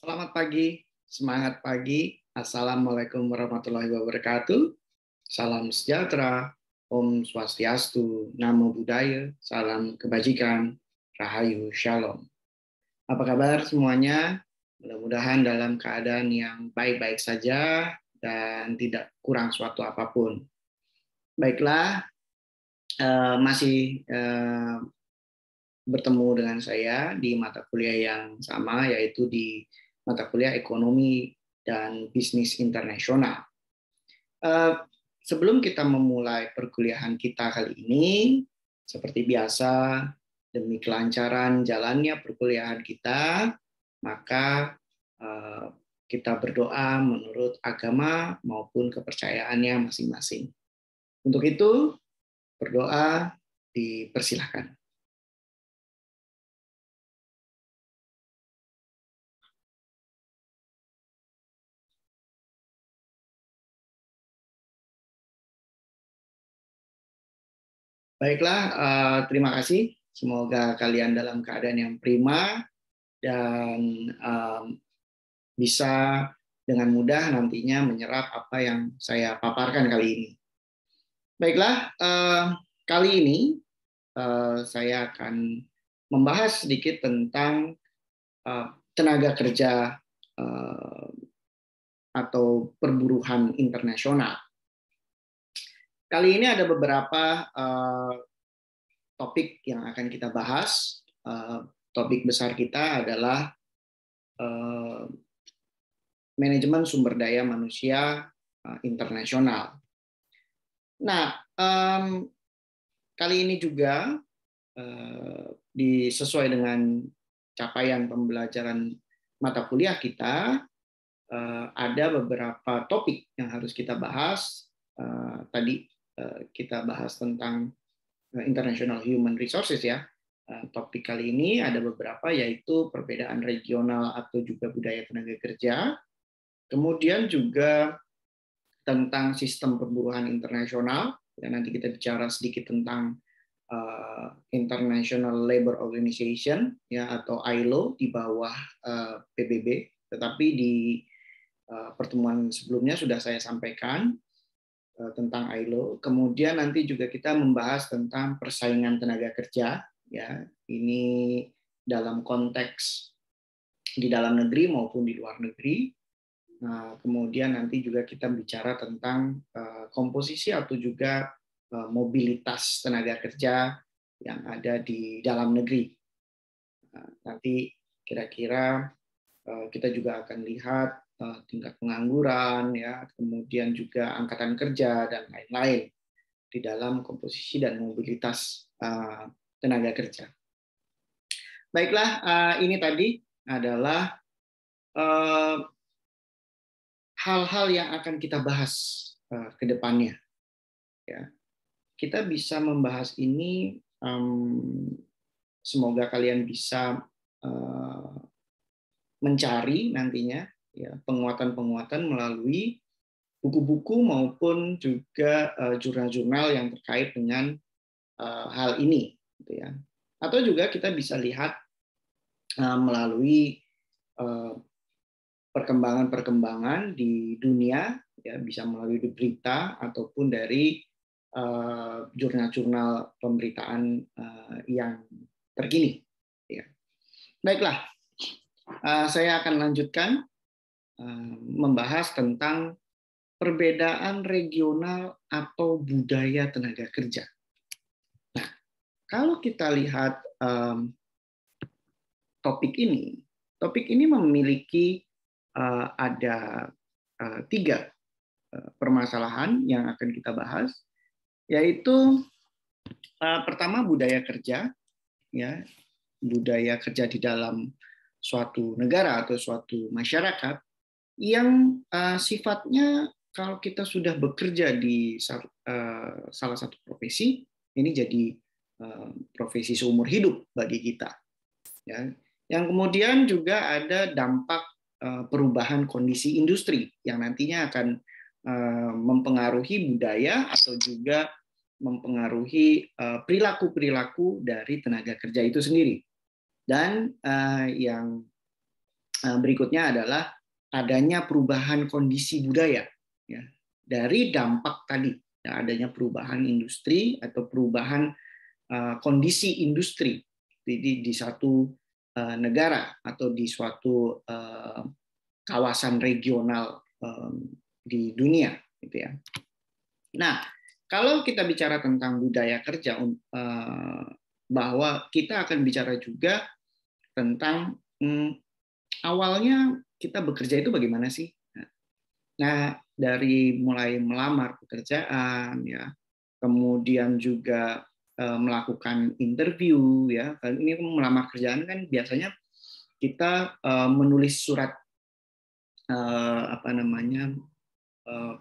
Selamat pagi, semangat pagi. Assalamualaikum warahmatullahi wabarakatuh. Salam sejahtera, Om Swastiastu, Namo Buddhaya, salam kebajikan, Rahayu Shalom. Apa kabar semuanya? Mudah-mudahan dalam keadaan yang baik-baik saja dan tidak kurang suatu apapun. Baiklah, masih bertemu dengan saya di mata kuliah yang sama, yaitu di mata kuliah Ekonomi dan Bisnis Internasional. Sebelum kita memulai perkuliahan kita kali ini, seperti biasa, demi kelancaran jalannya perkuliahan kita, maka kita berdoa menurut agama maupun kepercayaannya masing-masing. Untuk itu, berdoa dipersilahkan. Baiklah, terima kasih. Semoga kalian dalam keadaan yang prima dan bisa dengan mudah nantinya menyerap apa yang saya paparkan kali ini. Baiklah, kali ini saya akan membahas sedikit tentang tenaga kerja atau perburuhan internasional. Kali ini ada beberapa topik yang akan kita bahas. Topik besar kita adalah manajemen sumber daya manusia internasional. Nah, kali ini juga sesuai dengan capaian pembelajaran mata kuliah kita, ada beberapa topik yang harus kita bahas. Tadi kita bahas tentang International Human Resources ya. Topik kali ini ada beberapa, yaitu perbedaan regional atau juga budaya tenaga kerja. Kemudian juga tentang sistem perburuhan internasional. Dan nanti kita bicara sedikit tentang International Labour Organization ya, atau ILO di bawah PBB. Tetapi di pertemuan sebelumnya sudah saya sampaikan tentang ILO. Kemudian nanti juga kita membahas tentang persaingan tenaga kerja ya. Ini dalam konteks di dalam negeri maupun di luar negeri. Nah, kemudian nanti juga kita bicara tentang komposisi atau juga mobilitas tenaga kerja yang ada di dalam negeri. Nanti kira-kira kita juga akan lihat tingkat pengangguran, ya, kemudian juga angkatan kerja dan lain-lain di dalam komposisi dan mobilitas tenaga kerja. Baiklah, ini tadi adalah hal-hal yang akan kita bahas ke depannya. Ya, kita bisa membahas ini. Semoga kalian bisa mencari nantinya ya, penguatan-penguatan melalui buku-buku maupun juga jurnal-jurnal yang terkait dengan hal ini, gitu ya. Atau juga kita bisa lihat melalui perkembangan-perkembangan di dunia, ya, bisa melalui berita ataupun dari jurnal-jurnal pemberitaan yang terkini. Ya. Baiklah, saya akan lanjutkan membahas tentang perbedaan regional atau budaya tenaga kerja. Nah, kalau kita lihat topik ini memiliki ada 3 permasalahan yang akan kita bahas, yaitu pertama budaya kerja, ya, budaya kerja di dalam suatu negara atau suatu masyarakat yang sifatnya kalau kita sudah bekerja di salah satu profesi, ini jadi profesi seumur hidup bagi kita. Ya. Yang kemudian juga ada dampak perubahan kondisi industri yang nantinya akan mempengaruhi budaya atau juga mempengaruhi perilaku-perilaku dari tenaga kerja itu sendiri. Dan yang berikutnya adalah adanya perubahan kondisi budaya, ya, dari dampak tadi, ya, adanya perubahan industri atau perubahan kondisi industri di satu negara atau di suatu kawasan regional di dunia, gitu ya. Nah, kalau kita bicara tentang budaya kerja, bahwa kita akan bicara juga tentang awalnya kita bekerja itu bagaimana sih? Nah, dari mulai melamar pekerjaan, ya, kemudian juga melakukan interview, ya. Kalau ini melamar kerjaan kan biasanya kita menulis surat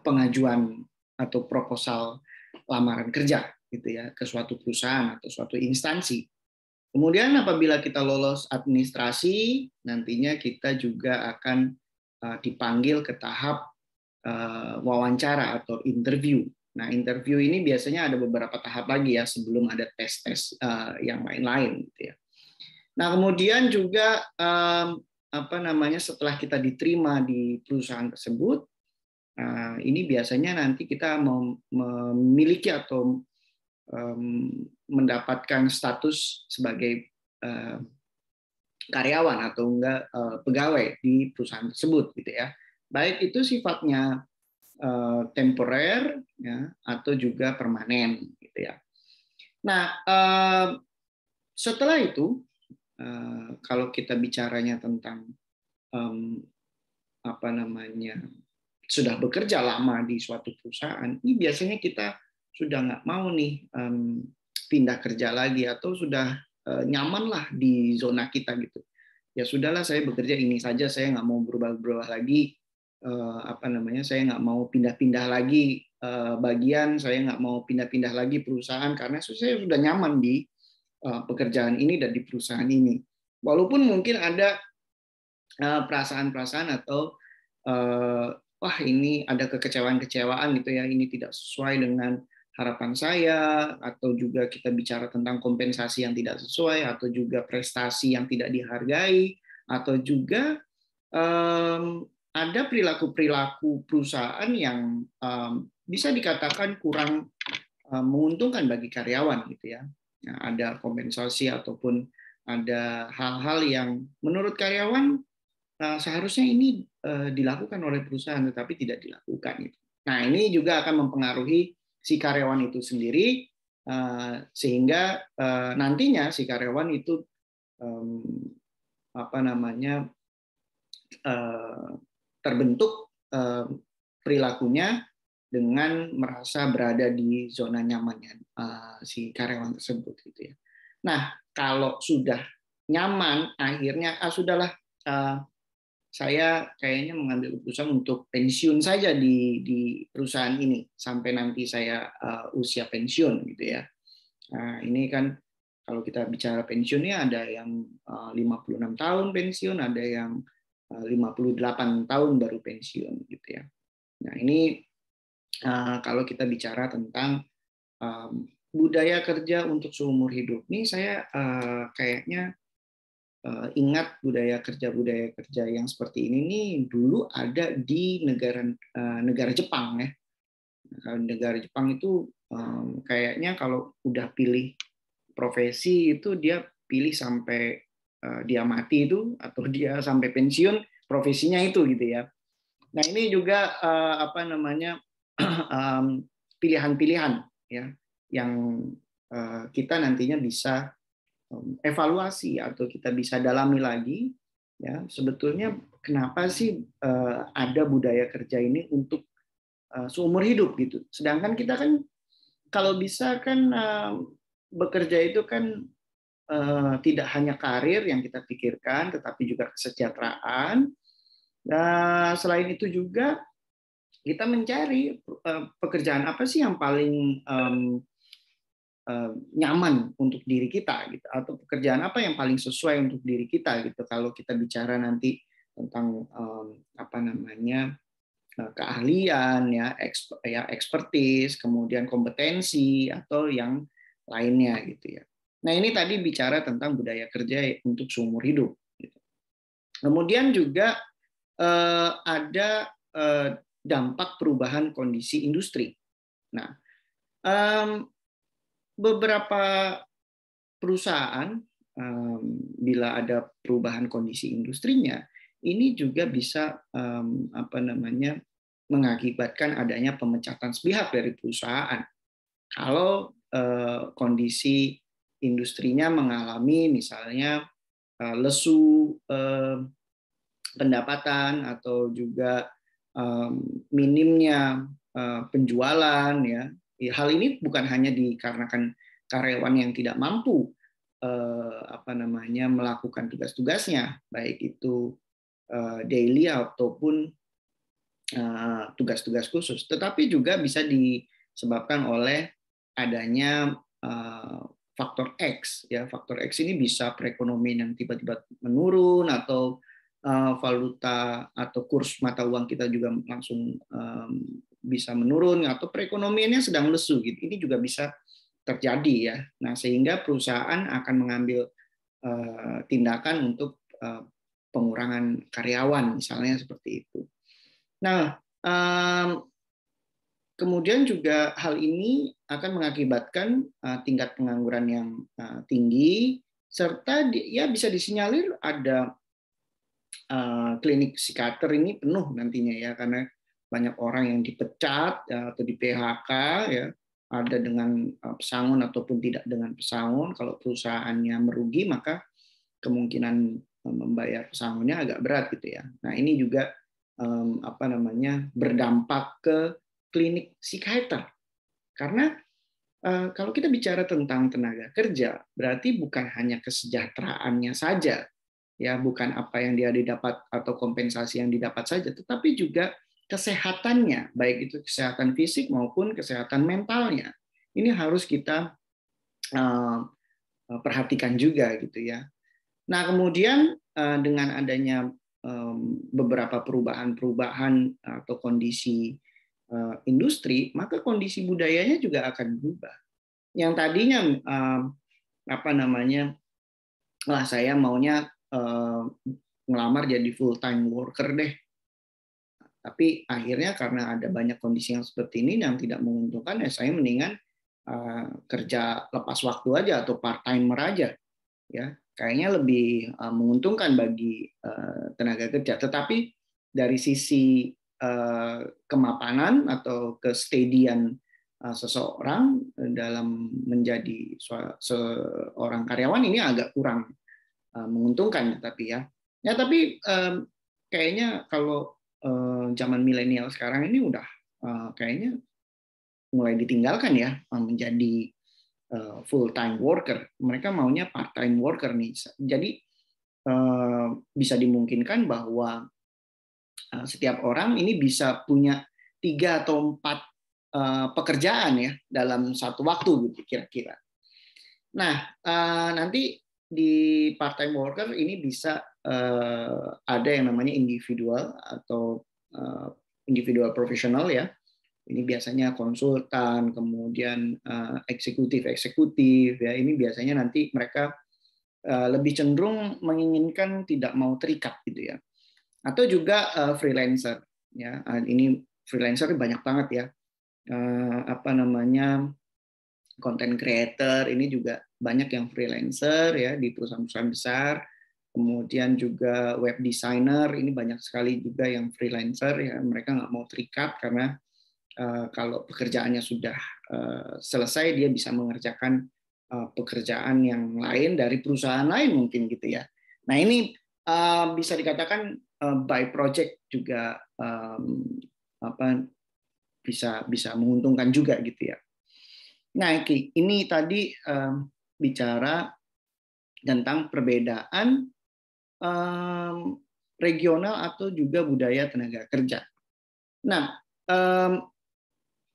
pengajuan atau proposal lamaran kerja, gitu ya, ke suatu perusahaan atau suatu instansi. Kemudian apabila kita lolos administrasi, nantinya kita juga akan dipanggil ke tahap wawancara atau interview. Nah, interview ini biasanya ada beberapa tahap lagi ya sebelum ada tes-tes yang lain-lain, gitu ya. Nah, kemudian juga setelah kita diterima di perusahaan tersebut, ini biasanya nanti kita memiliki atau mendapatkan status sebagai karyawan atau enggak pegawai di perusahaan tersebut, gitu ya. Baik itu sifatnya temporer, ya, atau juga permanen, gitu ya. Nah, setelah itu kalau kita bicaranya tentang sudah bekerja lama di suatu perusahaan, ini biasanya kita sudah nggak mau nih pindah kerja lagi atau sudah nyaman lah di zona kita, gitu. Ya sudahlah, saya bekerja ini saja, saya nggak mau berubah-berubah lagi. Saya nggak mau pindah-pindah lagi bagian, saya nggak mau pindah-pindah lagi perusahaan karena saya sudah nyaman di pekerjaan ini dan di perusahaan ini. Walaupun mungkin ada perasaan-perasaan atau wah, ini ada kekecewaan-kecewaan, gitu ya, ini tidak sesuai dengan harapan saya, atau juga kita bicara tentang kompensasi yang tidak sesuai, atau juga prestasi yang tidak dihargai, atau juga ada perilaku-perilaku perusahaan yang bisa dikatakan kurang menguntungkan bagi karyawan, gitu ya. Nah, ada kompensasi ataupun ada hal-hal yang menurut karyawan seharusnya ini dilakukan oleh perusahaan, tetapi tidak dilakukan. Gitu. Nah, ini juga akan mempengaruhi si karyawan itu sendiri, sehingga nantinya si karyawan itu terbentuk perilakunya dengan merasa berada di zona nyamannya si karyawan tersebut, gitu ya. Nah, kalau sudah nyaman, akhirnya sudahlah, saya kayaknya mengambil keputusan untuk pensiun saja di perusahaan ini sampai nanti saya usia pensiun, gitu ya. Nah, ini kan kalau kita bicara pensiunnya ada yang 56 tahun pensiun, ada yang 58 tahun baru pensiun, gitu ya. Nah, ini kalau kita bicara tentang budaya kerja untuk seumur hidup, ini saya kayaknya ingat budaya kerja yang seperti ini nih dulu ada di negara Jepang, ya. Kalau negara Jepang itu kayaknya kalau udah pilih profesi itu dia pilih sampai dia mati itu atau dia sampai pensiun profesinya itu, gitu ya. Nah, ini juga pilihan-pilihan, ya, yang kita nantinya bisa evaluasi atau kita bisa dalami lagi, ya, sebetulnya kenapa sih ada budaya kerja ini untuk seumur hidup, gitu. Sedangkan kita kan kalau bisa kan bekerja itu kan tidak hanya karir yang kita pikirkan, tetapi juga kesejahteraan. Nah, selain itu juga kita mencari pekerjaan apa sih yang paling nyaman untuk diri kita, gitu, atau pekerjaan apa yang paling sesuai untuk diri kita, gitu. Kalau kita bicara nanti tentang keahlian, ya, expertise, kemudian kompetensi atau yang lainnya, gitu ya. Nah, ini tadi bicara tentang budaya kerja untuk seumur hidup, gitu. Kemudian juga ada dampak perubahan kondisi industri. Nah, beberapa perusahaan bila ada perubahan kondisi industrinya, ini juga bisa mengakibatkan adanya pemecatan sepihak dari perusahaan. Kalau kondisi industrinya mengalami misalnya lesu pendapatan atau juga minimnya penjualan, ya. Hal ini bukan hanya dikarenakan karyawan yang tidak mampu melakukan tugas-tugasnya, baik itu daily ataupun tugas-tugas khusus, tetapi juga bisa disebabkan oleh adanya faktor X, ya. Faktor X ini bisa perekonomian yang tiba-tiba menurun, atau valuta atau kurs mata uang kita juga langsung bisa menurun, atau perekonomiannya sedang lesu, gitu. Ini juga bisa terjadi, ya. Nah, sehingga perusahaan akan mengambil tindakan untuk pengurangan karyawan, misalnya seperti itu. Nah, kemudian juga hal ini akan mengakibatkan tingkat pengangguran yang tinggi, serta ya bisa disinyalir ada klinik psikiater ini penuh nantinya, ya, karena banyak orang yang dipecat atau di PHK, ya, ada dengan pesangon ataupun tidak dengan pesangon. Kalau perusahaannya merugi, maka kemungkinan membayar pesangonnya agak berat, gitu, ya. Nah, ini juga berdampak ke klinik psikiater, karena kalau kita bicara tentang tenaga kerja, berarti bukan hanya kesejahteraannya saja, ya, bukan apa yang dia didapat atau kompensasi yang didapat saja, tetapi juga kesehatannya, baik itu kesehatan fisik maupun kesehatan mentalnya. Ini harus kita perhatikan juga, gitu, ya. Nah, kemudian dengan adanya beberapa perubahan atau kondisi industri, maka kondisi budayanya juga akan berubah. Yang tadinya saya maunya ngelamar jadi full time worker deh, tapi akhirnya karena ada banyak kondisi yang seperti ini yang tidak menguntungkan, ya saya mendingan kerja lepas waktu aja atau part timer aja, ya. Kayaknya lebih menguntungkan bagi tenaga kerja. Tetapi dari sisi kemapanan atau kestedian seseorang dalam menjadi seorang karyawan, ini agak kurang menguntungkan, tapi kayaknya kalau zaman milenial sekarang ini udah kayaknya mulai ditinggalkan, ya, menjadi full time worker. Mereka maunya part time worker nih. Jadi bisa dimungkinkan bahwa setiap orang ini bisa punya 3 atau 4 pekerjaan, ya, dalam satu waktu, gitu, kira-kira. Nah, nanti di part time worker ini bisa ada yang namanya individual atau individual profesional, ya. Ini biasanya konsultan, kemudian eksekutif, ya. Ini biasanya nanti mereka lebih cenderung menginginkan tidak mau terikat, gitu, ya. Atau juga freelancer, ya. Ini freelancer banyak banget, ya. Content creator ini juga banyak yang freelancer, ya, di perusahaan-perusahaan besar. Kemudian juga web designer, ini banyak sekali juga yang freelancer, ya. Mereka nggak mau terikat karena kalau pekerjaannya sudah selesai, dia bisa mengerjakan pekerjaan yang lain dari perusahaan lain mungkin, gitu, ya. Nah, ini bisa dikatakan by project juga bisa menguntungkan juga, gitu, ya. Nah, ini tadi bicara tentang perbedaan regional atau juga budaya tenaga kerja. Nah,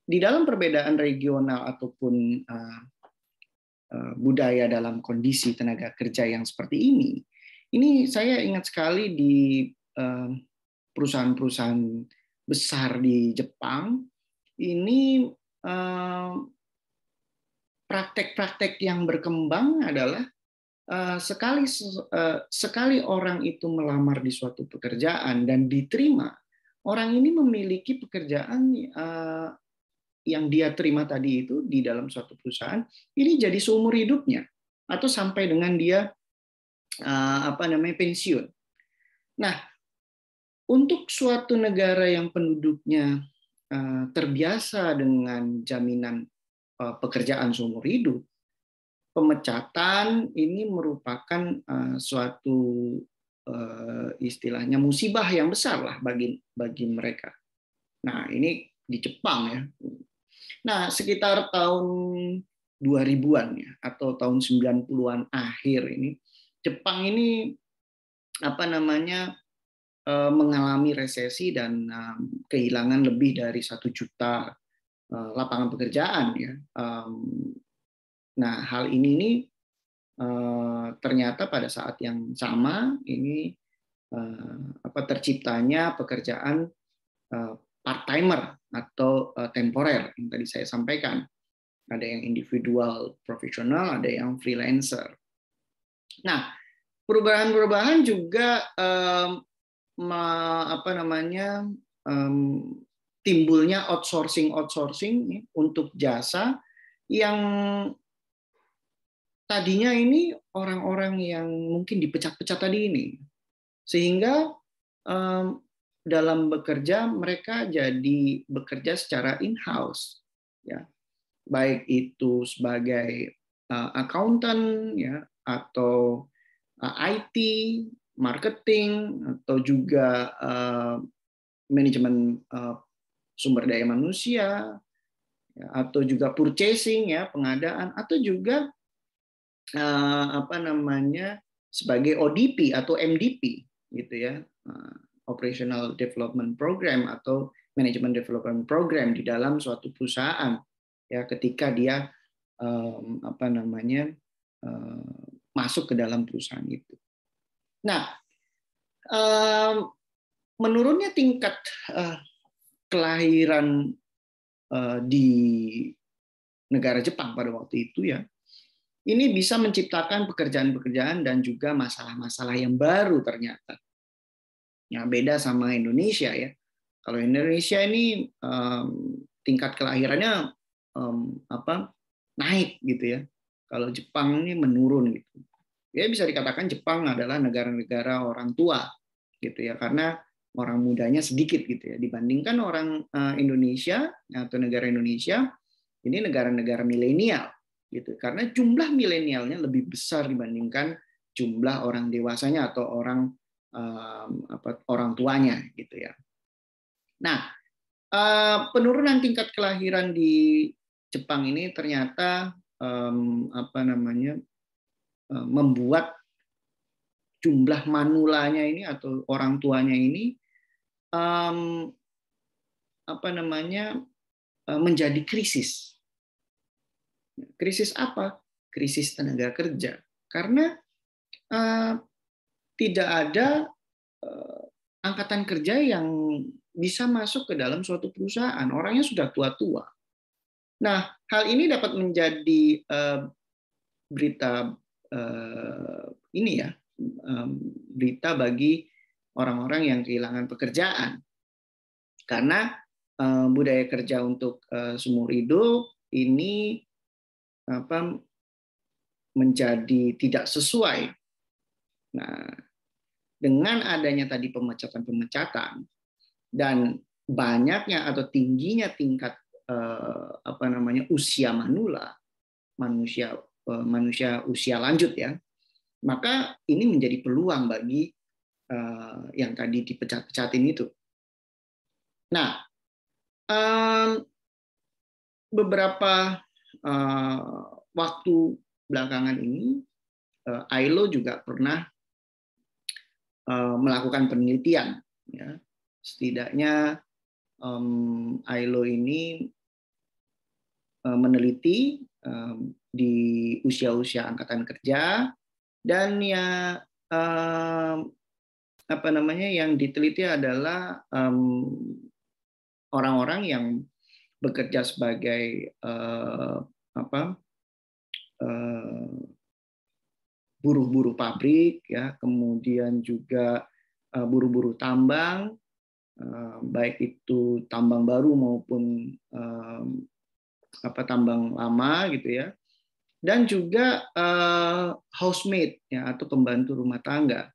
di dalam perbedaan regional ataupun budaya dalam kondisi tenaga kerja yang seperti ini saya ingat sekali di perusahaan-perusahaan besar di Jepang, ini praktek-praktek yang berkembang adalah sekali orang itu melamar di suatu pekerjaan dan diterima, orang ini memiliki pekerjaan yang dia terima tadi itu di dalam suatu perusahaan, ini jadi seumur hidupnya atau sampai dengan dia pensiun. Nah, untuk suatu negara yang penduduknya terbiasa dengan jaminan pekerjaan seumur hidup, pemecatan ini merupakan suatu istilahnya musibah yang besar lah bagi mereka. Nah, ini di Jepang ya. Nah, sekitar tahun 2000-an ya atau tahun 90-an akhir ini, Jepang ini mengalami resesi dan kehilangan lebih dari 1 juta lapangan pekerjaan ya. Nah, hal ini ternyata pada saat yang sama ini terciptanya pekerjaan part-timer atau temporer yang tadi saya sampaikan. Ada yang individual profesional, ada yang freelancer. Nah, perubahan-perubahan juga timbulnya outsourcing untuk jasa yang tadinya ini orang-orang yang mungkin dipecat-pecat tadi ini, sehingga dalam bekerja mereka jadi bekerja secara in-house, ya, baik itu sebagai accountant, ya, atau IT, marketing, atau juga manajemen sumber daya manusia, ya, atau juga purchasing, ya, pengadaan, atau juga sebagai ODP atau MDP, gitu ya, Operational Development Program atau Management Development Program di dalam suatu perusahaan, ya, ketika dia masuk ke dalam perusahaan itu. Nah, menurunnya tingkat kelahiran di negara Jepang pada waktu itu, ya, ini bisa menciptakan pekerjaan-pekerjaan dan juga masalah-masalah yang baru ternyata. Ya, beda sama Indonesia ya. Kalau Indonesia ini tingkat kelahirannya naik gitu ya. Kalau Jepang ini menurun gitu. Ya, bisa dikatakan Jepang adalah negara-negara orang tua gitu ya, karena orang mudanya sedikit gitu ya, dibandingkan orang Indonesia atau negara Indonesia ini negara-negara milenial gitu, karena jumlah milenialnya lebih besar dibandingkan jumlah orang dewasanya atau orang tuanya gitu ya. Nah, penurunan tingkat kelahiran di Jepang ini ternyata membuat jumlah manulanya ini atau orang tuanya ini menjadi krisis. Krisis apa? Krisis tenaga kerja. Karena tidak ada angkatan kerja yang bisa masuk ke dalam suatu perusahaan. Orangnya sudah tua-tua. Nah, hal ini dapat menjadi berita berita bagi orang-orang yang kehilangan pekerjaan. Karena budaya kerja untuk seumur hidup ini menjadi tidak sesuai. Nah, dengan adanya tadi pemecatan-pemecatan dan banyaknya atau tingginya tingkat usia manusia usia lanjut ya, maka ini menjadi peluang bagi yang tadi dipecat-pecatin itu. Nah, beberapa waktu belakangan ini ILO juga pernah melakukan penelitian, ya. Setidaknya ILO ini meneliti di usia-usia angkatan kerja, dan ya yang diteliti adalah orang-orang yang bekerja sebagai buruh-buruh pabrik, ya, kemudian juga buruh-buruh tambang, baik itu tambang baru maupun tambang lama gitu ya, dan juga housemaid ya atau pembantu rumah tangga.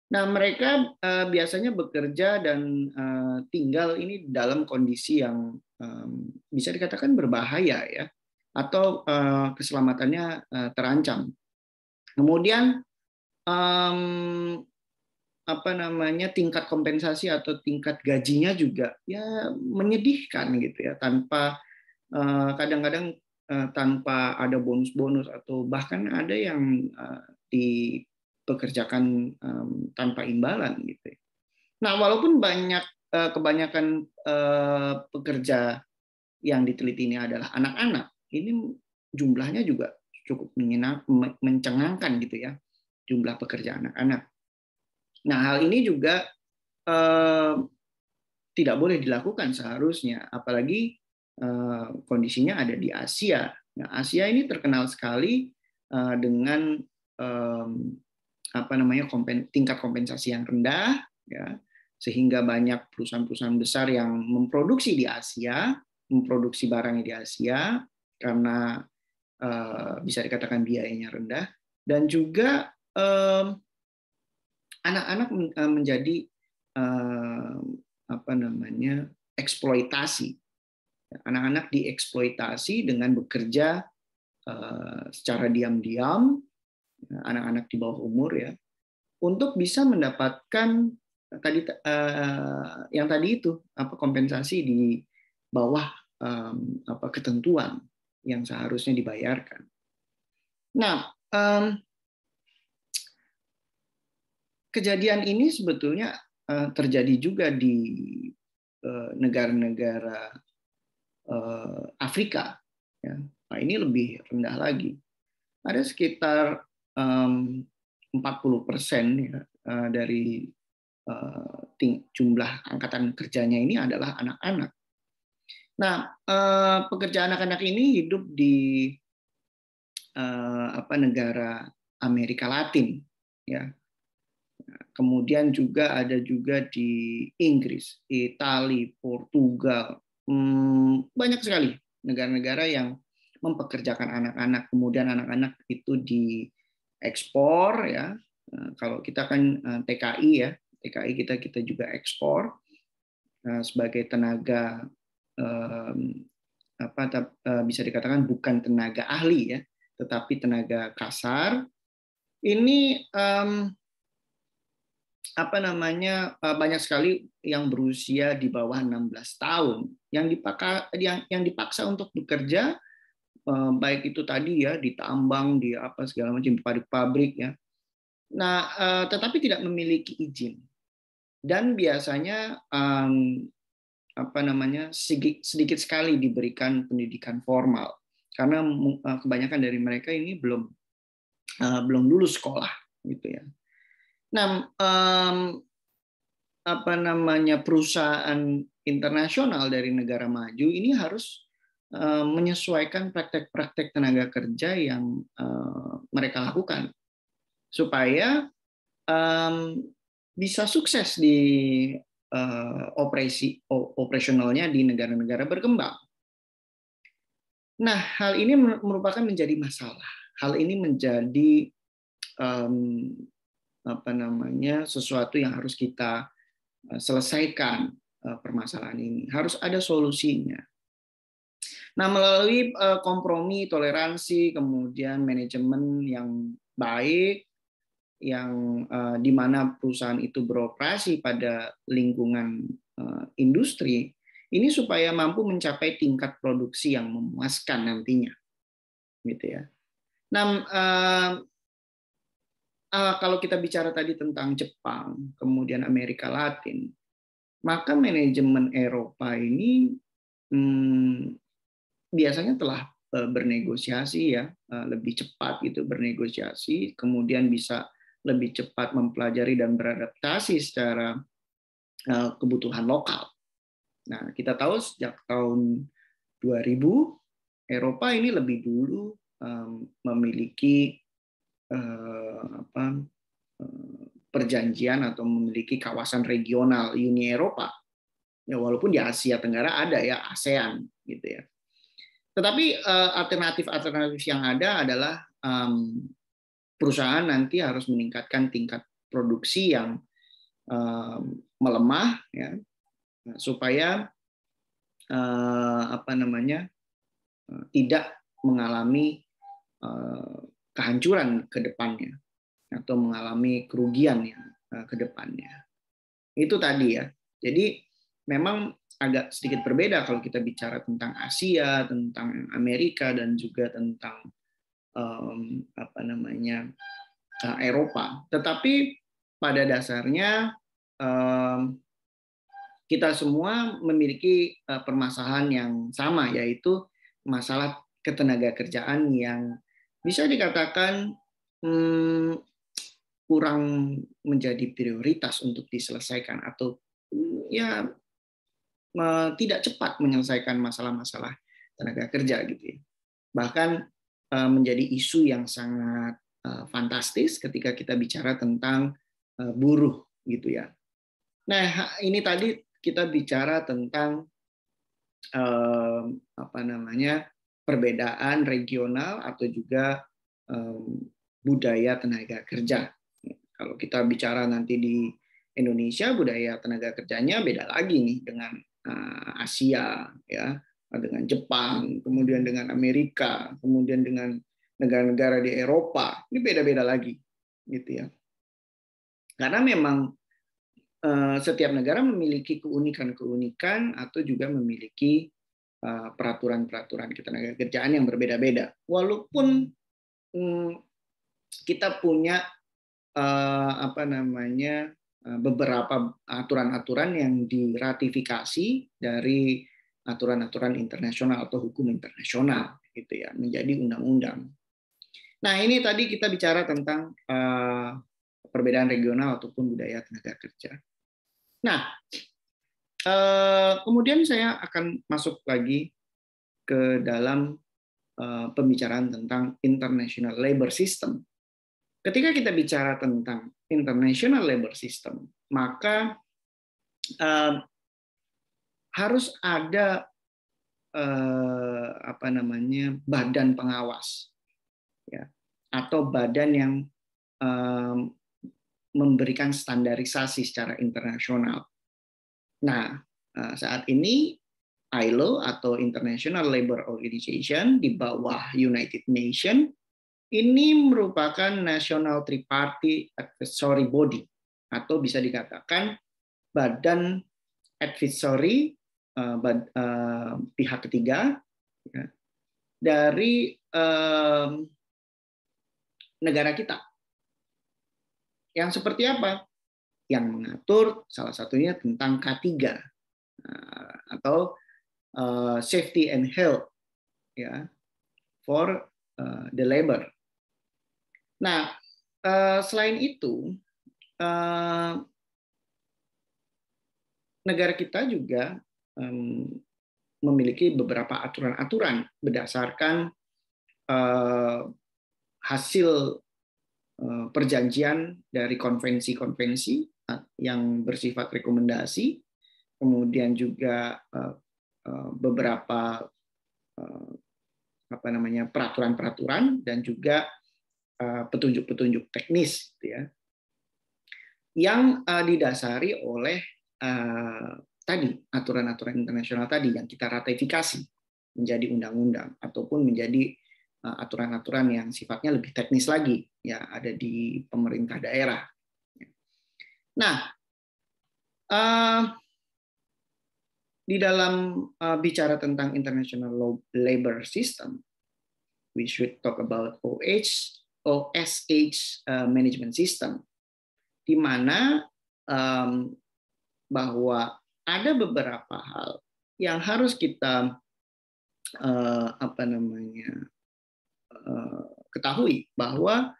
Nah, mereka biasanya bekerja dan tinggal ini dalam kondisi yang bisa dikatakan berbahaya ya, atau keselamatannya terancam. Kemudian tingkat kompensasi atau tingkat gajinya juga ya menyedihkan gitu ya, tanpa kadang-kadang tanpa ada bonus-bonus, atau bahkan ada yang dipekerjakan tanpa imbalan gitu. Nah, walaupun kebanyakan pekerja yang diteliti ini adalah anak-anak, ini jumlahnya juga cukup mencengangkan gitu ya, jumlah pekerja anak-anak. Nah, hal ini juga tidak boleh dilakukan seharusnya, apalagi kondisinya ada di Asia. Nah, Asia ini terkenal sekali dengan tingkat kompensasi yang rendah, ya, sehingga banyak perusahaan-perusahaan besar yang memproduksi di Asia, memproduksi barangnya di Asia karena bisa dikatakan biayanya rendah, dan juga anak-anak menjadi eksploitasi. Anak-anak dieksploitasi dengan bekerja secara diam-diam, anak-anak di bawah umur ya, untuk bisa mendapatkan kompensasi di bawah ketentuan yang seharusnya dibayarkan. Nah, kejadian ini sebetulnya terjadi juga di negara-negara Afrika. Ya. Nah, ini lebih rendah lagi. Ada sekitar 40% ya, dari jumlah angkatan kerjanya ini adalah anak-anak. Nah, pekerja anak-anak ini hidup di negara Amerika Latin, ya. Kemudian juga ada juga di Inggris, Italia, Portugal, banyak sekali negara-negara yang mempekerjakan anak-anak. Kemudian anak-anak itu diekspor ya. Kalau kita kan TKI ya, TKI kita juga ekspor sebagai tenaga bisa dikatakan bukan tenaga ahli ya, tetapi tenaga kasar. Ini banyak sekali yang berusia di bawah 16 tahun yang dipaksa untuk bekerja, baik itu tadi ya di tambang, di segala macam, di pabrik-pabrik ya. Nah, tetapi tidak memiliki izin, dan biasanya sedikit sekali diberikan pendidikan formal, karena kebanyakan dari mereka ini belum lulus sekolah gitu ya. Nah, perusahaan internasional dari negara maju ini harus menyesuaikan praktek-praktek tenaga kerja yang mereka lakukan supaya bisa sukses di operasionalnya di negara-negara berkembang. Nah, hal ini merupakan menjadi masalah. Hal ini menjadi sesuatu yang harus kita selesaikan. Permasalahan ini harus ada solusinya. Nah, melalui kompromi, toleransi, kemudian manajemen yang baik, yang di mana perusahaan itu beroperasi pada lingkungan industri, ini supaya mampu mencapai tingkat produksi yang memuaskan nantinya, gitu ya. Nah, kalau kita bicara tadi tentang Jepang, kemudian Amerika Latin, maka manajemen Eropa ini biasanya telah bernegosiasi ya, lebih cepat gitu bernegosiasi, kemudian bisa lebih cepat mempelajari dan beradaptasi secara kebutuhan lokal. Nah, kita tahu sejak tahun 2000 Eropa ini lebih dulu memiliki perjanjian atau memiliki kawasan regional Uni Eropa. Ya, walaupun di Asia Tenggara ada ya ASEAN gitu ya. Tetapi alternatif yang ada adalah perusahaan nanti harus meningkatkan tingkat produksi yang melemah ya, supaya tidak mengalami kehancuran ke depannya atau mengalami kerugian yang ke depannya. Itu tadi ya. Jadi memang agak sedikit berbeda kalau kita bicara tentang Asia, tentang Amerika, dan juga tentang Eropa. Tetapi pada dasarnya kita semua memiliki permasalahan yang sama, yaitu masalah ketenagakerjaan yang bisa dikatakan kurang menjadi prioritas untuk diselesaikan, atau ya tidak cepat menyelesaikan masalah-masalah tenaga kerja gitu ya. Bahkan menjadi isu yang sangat fantastis ketika kita bicara tentang buruh gitu ya. Nah, ini tadi kita bicara tentang perbedaan regional atau juga budaya tenaga kerja. Kalau kita bicara nanti di Indonesia, budaya tenaga kerjanya beda lagi nih dengan Asia, ya, dengan Jepang, kemudian dengan Amerika, kemudian dengan negara-negara di Eropa. Ini beda-beda lagi, gitu ya. Karena memang setiap negara memiliki keunikan-keunikan atau juga memiliki peraturan-peraturan ketenagakerjaan yang berbeda-beda. Walaupun kita punya beberapa aturan-aturan yang diratifikasi dari aturan-aturan internasional atau hukum internasional, gitu ya, menjadi undang-undang. Nah, ini tadi kita bicara tentang perbedaan regional ataupun budaya tenaga kerja. Nah, kemudian saya akan masuk lagi ke dalam pembicaraan tentang international labor system. Ketika kita bicara tentang international labor system, maka harus ada badan pengawas, ya, atau badan yang memberikan standarisasi secara internasional. Nah, saat ini ILO atau International Labour Organization di bawah United Nations ini merupakan National Tripartite Advisory Body, atau bisa dikatakan badan advisory pihak ketiga ya, dari negara kita. Yang seperti apa? Yang mengatur salah satunya tentang K3 atau safety and health, ya, for the labor. Nah, selain itu negara kita juga memiliki beberapa aturan-aturan berdasarkan hasil perjanjian dari konvensi-konvensi yang bersifat rekomendasi, kemudian juga beberapa peraturan-peraturan dan juga petunjuk-petunjuk teknis, gitu ya, yang didasari oleh tadi aturan-aturan internasional tadi yang kita ratifikasi menjadi undang-undang ataupun menjadi aturan-aturan yang sifatnya lebih teknis lagi, ya, ada di pemerintah daerah. Nah, di dalam bicara tentang international labor system, we should talk about OSH management system, di mana bahwa ada beberapa hal yang harus kita ketahui, bahwa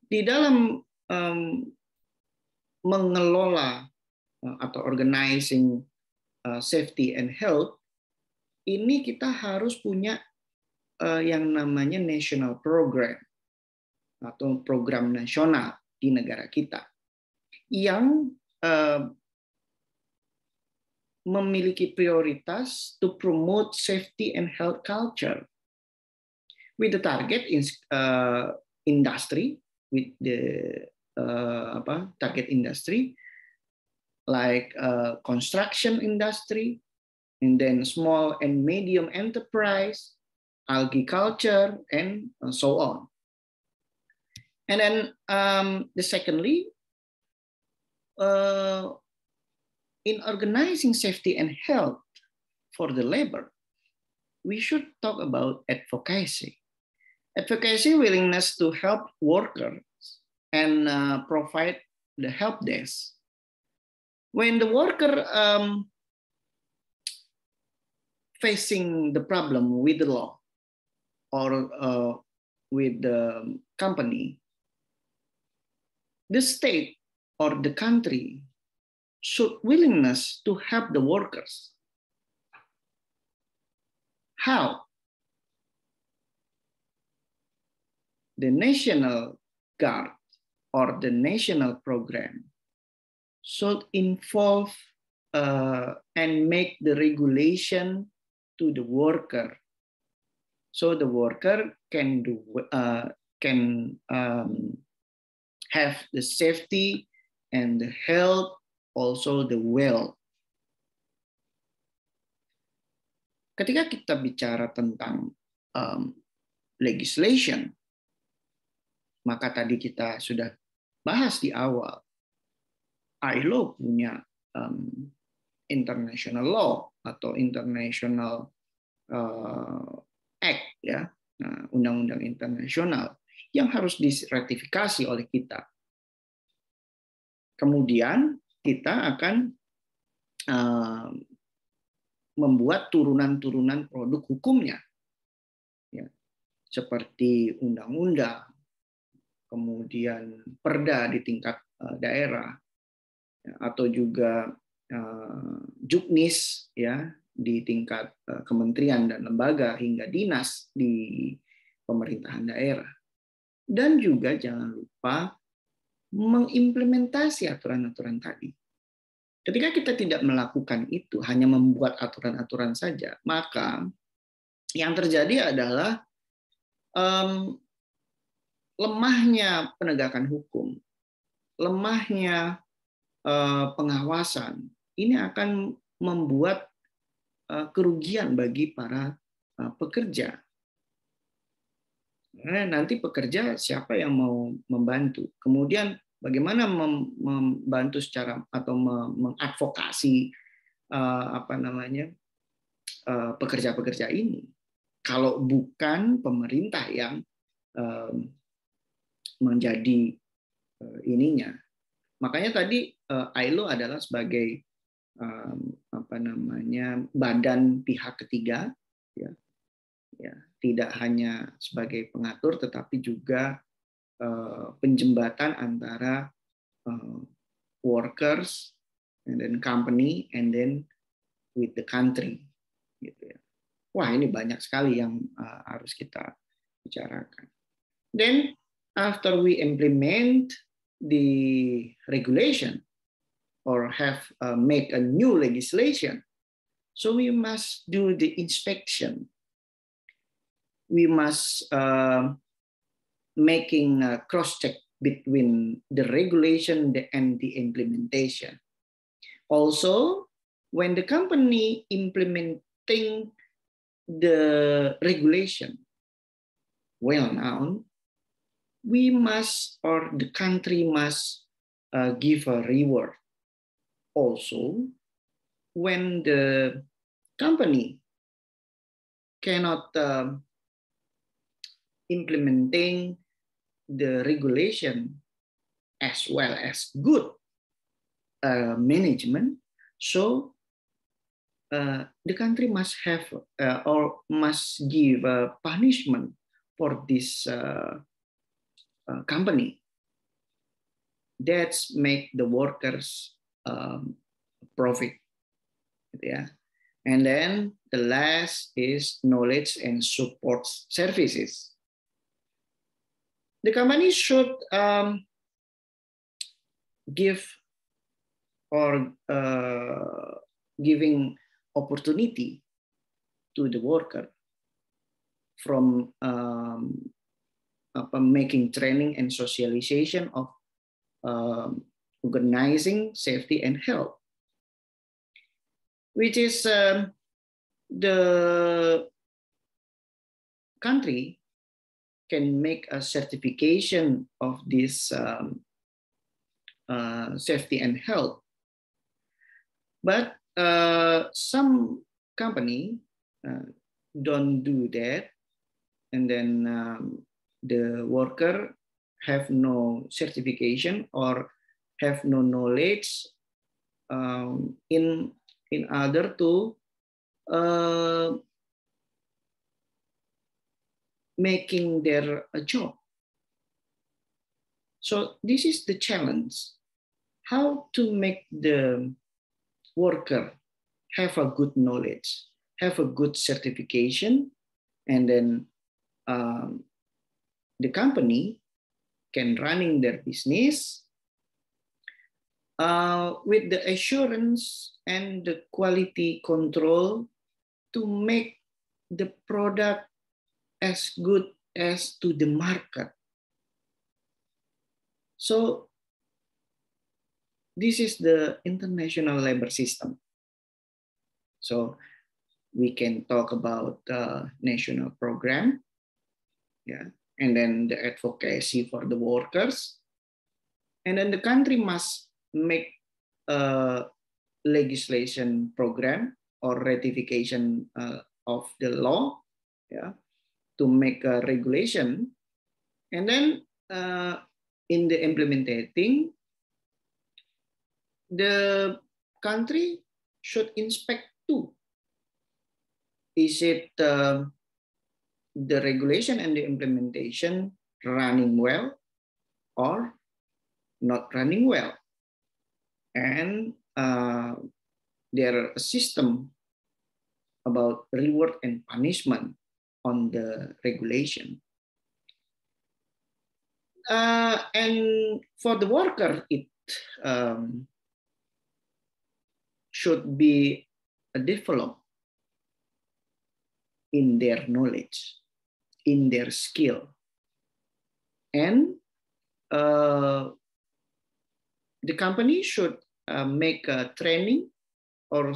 di dalam mengelola atau organizing safety and health ini kita harus punya yang namanya national program. atau program nasional di negara kita yang memiliki prioritas to promote safety and health culture with the target industry, with the target industry like construction industry, and then small and medium enterprise, algae culture, and so on. And then secondly, in organizing safety and health for the labor, we should talk about advocacy. Advocacy, willingness to help workers and provide the help desk. When the worker facing the problem with the law or with the company, the state or the country should willingness to help the workers. How? The National Guard or the national program should involve and make the regulation to the worker, so the worker can have the safety and the health, also the wealth. Ketika kita bicara tentang legislation, maka tadi kita sudah bahas di awal, ILO punya international law atau international act, ya, undang-undang internasional yang harus diratifikasi oleh kita. Kemudian kita akan membuat turunan-turunan produk hukumnya, ya, seperti undang-undang, kemudian perda di tingkat daerah, ya, atau juga juknis, ya, di tingkat kementerian dan lembaga hingga dinas di pemerintahan daerah. Dan juga jangan lupa mengimplementasi aturan-aturan tadi. Ketika kita tidak melakukan itu, hanya membuat aturan-aturan saja, maka yang terjadi adalah lemahnya penegakan hukum, lemahnya pengawasan, ini akan membuat kerugian bagi para pekerja. Nanti pekerja siapa yang mau membantu? Kemudian bagaimana membantu secara atau mengadvokasi pekerja-pekerja ini kalau bukan pemerintah yang menjadi ininya. Makanya tadi ILO adalah sebagai badan pihak ketiga, ya, tidak hanya sebagai pengatur tetapi juga penjembatan antara workers and then company and then with the country, gitu ya. Wah, ini banyak sekali yang harus kita bicarakan. Then after we implement the regulation or have make a new legislation, so we must do the inspection. We must making a cross-check between the regulation and the implementation. Also, when the company implementing the regulation well known, we must, or the country must give a reward. Also, when the company cannot implementing the regulation as well as good management, so the country must have or must give a punishment for this company. That's make the workers profit, yeah. And then the last is knowledge and support services. the company should give or giving opportunity to the worker from making training and socialization of organizing safety and health, which is the country can make a certification of this safety and health. But some company don't do that, and then the worker have no certification or have no knowledge in order to making their job. So this is the challenge: how to make the worker have a good knowledge, have a good certification, and then the company can running their business with the assurance and the quality control to make the product as good as to the market. So this is the international labor system. So we can talk about the national program, yeah, and then the advocacy for the workers, and then the country must make a legislation program or ratification of the law, yeah, to make a regulation, and then in the implementing, the country should inspect too. Is it the regulation and the implementation running well or not running well? And there a system about reward and punishment on the regulation. And for the worker, it should be developed in their knowledge, in their skill, and the company should make a training or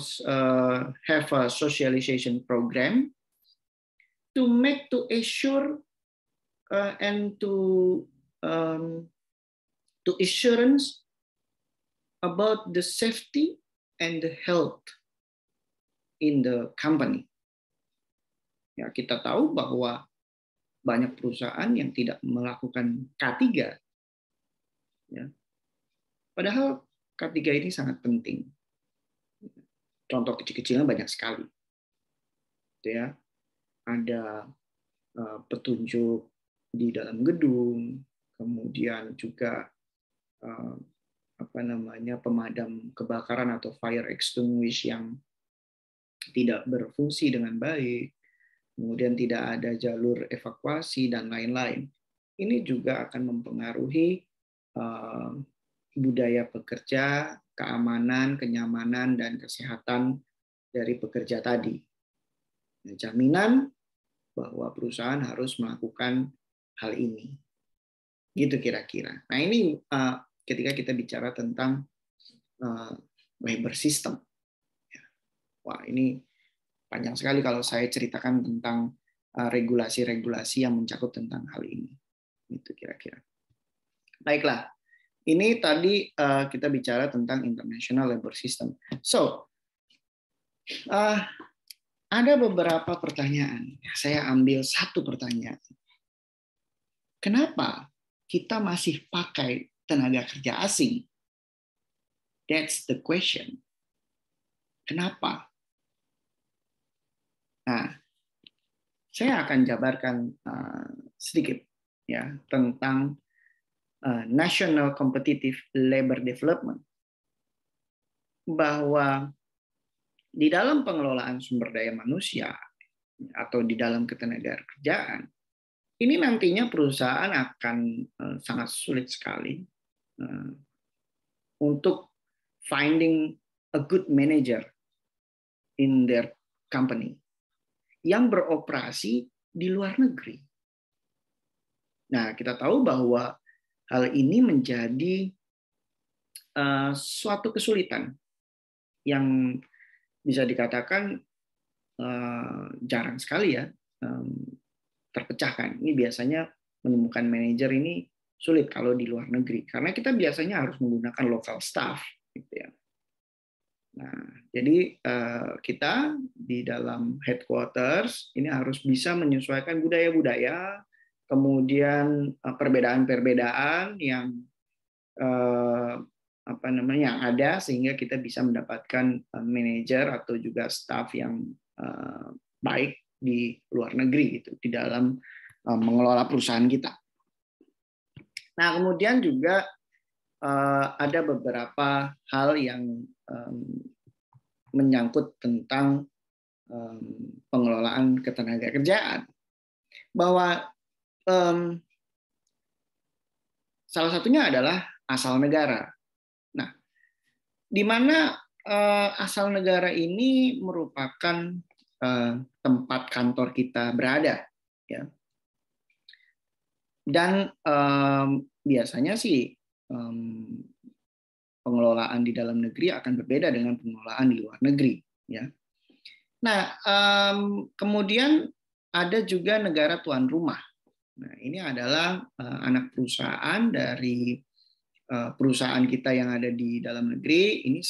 have a socialization program to assure and to assurance about the safety and the health in the company. Ya, kita tahu bahwa banyak perusahaan yang tidak melakukan K3. Ya. Padahal K3 ini sangat penting. Contoh kecil-kecilnya banyak sekali. Ya. Ada petunjuk di dalam gedung, kemudian juga pemadam kebakaran atau fire extinguish yang tidak berfungsi dengan baik, kemudian tidak ada jalur evakuasi dan lain-lain. Ini juga akan mempengaruhi budaya pekerja, keamanan, kenyamanan, dan kesehatan dari pekerja tadi. Jaminan bahwa perusahaan harus melakukan hal ini. Gitu kira-kira. Nah ini ketika kita bicara tentang labor system. Wah ini panjang sekali kalau saya ceritakan tentang regulasi-regulasi yang mencakup tentang hal ini. Itu kira-kira. Baiklah, ini tadi kita bicara tentang international labor system. So, ada beberapa pertanyaan. Saya ambil satu pertanyaan. Kenapa kita masih pakai tenaga kerja asing? That's the question. Kenapa? Nah, saya akan jabarkan sedikit ya tentang National Competitive Labor Development, bahwa di dalam pengelolaan sumber daya manusia atau di dalam ketenagakerjaan ini nantinya perusahaan akan sangat sulit sekali untuk finding a good manager in their company yang beroperasi di luar negeri. Nah, kita tahu bahwa hal ini menjadi suatu kesulitan yang bisa dikatakan jarang sekali ya terpecahkan. Ini biasanya menemukan manajer ini sulit kalau di luar negeri, karena kita biasanya harus menggunakan local staff, gitu ya. Nah, jadi kita di dalam headquarters ini harus bisa menyesuaikan budaya-budaya, kemudian perbedaan-perbedaan yang yang ada, sehingga kita bisa mendapatkan manajer atau juga staff yang baik di luar negeri gitu, di dalam mengelola perusahaan kita. Nah, kemudian juga ada beberapa hal yang menyangkut tentang pengelolaan ketenagakerjaan, bahwa salah satunya adalah asal negara. Nah, di mana asal negara ini merupakan tempat kantor kita berada, ya. Dan biasanya sih pengelolaan di dalam negeri akan berbeda dengan pengelolaan di luar negeri, ya. Nah, kemudian ada juga negara tuan rumah. Nah, ini adalah anak perusahaan dari perusahaan kita yang ada di dalam negeri. Ini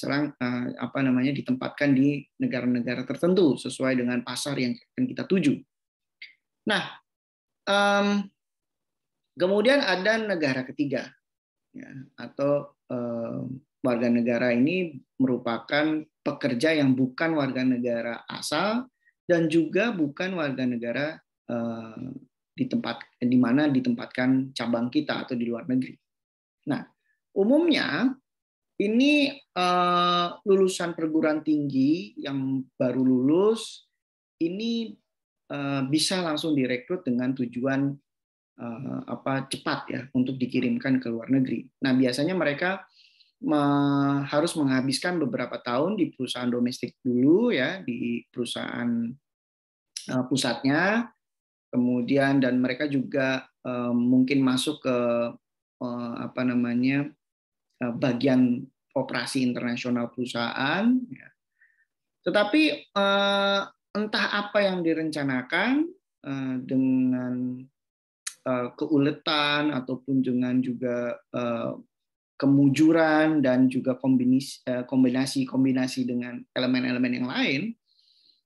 ditempatkan di negara-negara tertentu sesuai dengan pasar yang akan kita tuju. Nah, kemudian ada negara ketiga, ya, atau warga negara ini merupakan pekerja yang bukan warga negara asal dan juga bukan warga negara di mana ditempatkan cabang kita atau di luar negeri. Nah, umumnya ini lulusan perguruan tinggi yang baru lulus ini bisa langsung direkrut dengan tujuan cepat ya untuk dikirimkan ke luar negeri. Nah, biasanya mereka harus menghabiskan beberapa tahun di perusahaan domestik dulu ya, di perusahaan pusatnya, kemudian dan mereka juga mungkin masuk ke bagian operasi internasional perusahaan. Ya. Tetapi entah apa yang direncanakan dengan keuletan ataupun dengan juga kemujuran dan juga kombinasi dengan elemen-elemen yang lain,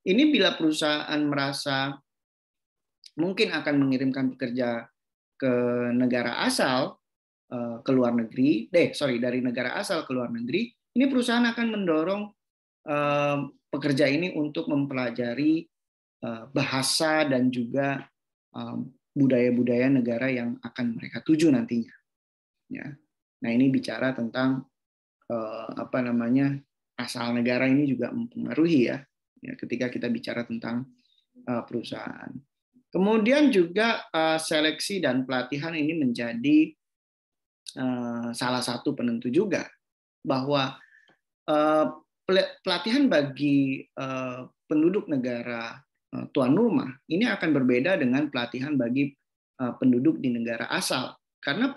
ini bila perusahaan merasa mungkin akan mengirimkan pekerja ke negara asal ke luar negeri, dari negara asal ke luar negeri, ini perusahaan akan mendorong pekerja ini untuk mempelajari bahasa dan juga budaya-budaya negara yang akan mereka tuju nantinya. Ya. Nah, ini bicara tentang asal negara ini juga mempengaruhi ya ketika kita bicara tentang perusahaan. Kemudian juga seleksi dan pelatihan ini menjadi salah satu penentu juga bahwa pelatihan bagi penduduk negara tuan rumah ini akan berbeda dengan pelatihan bagi penduduk di negara asal, karena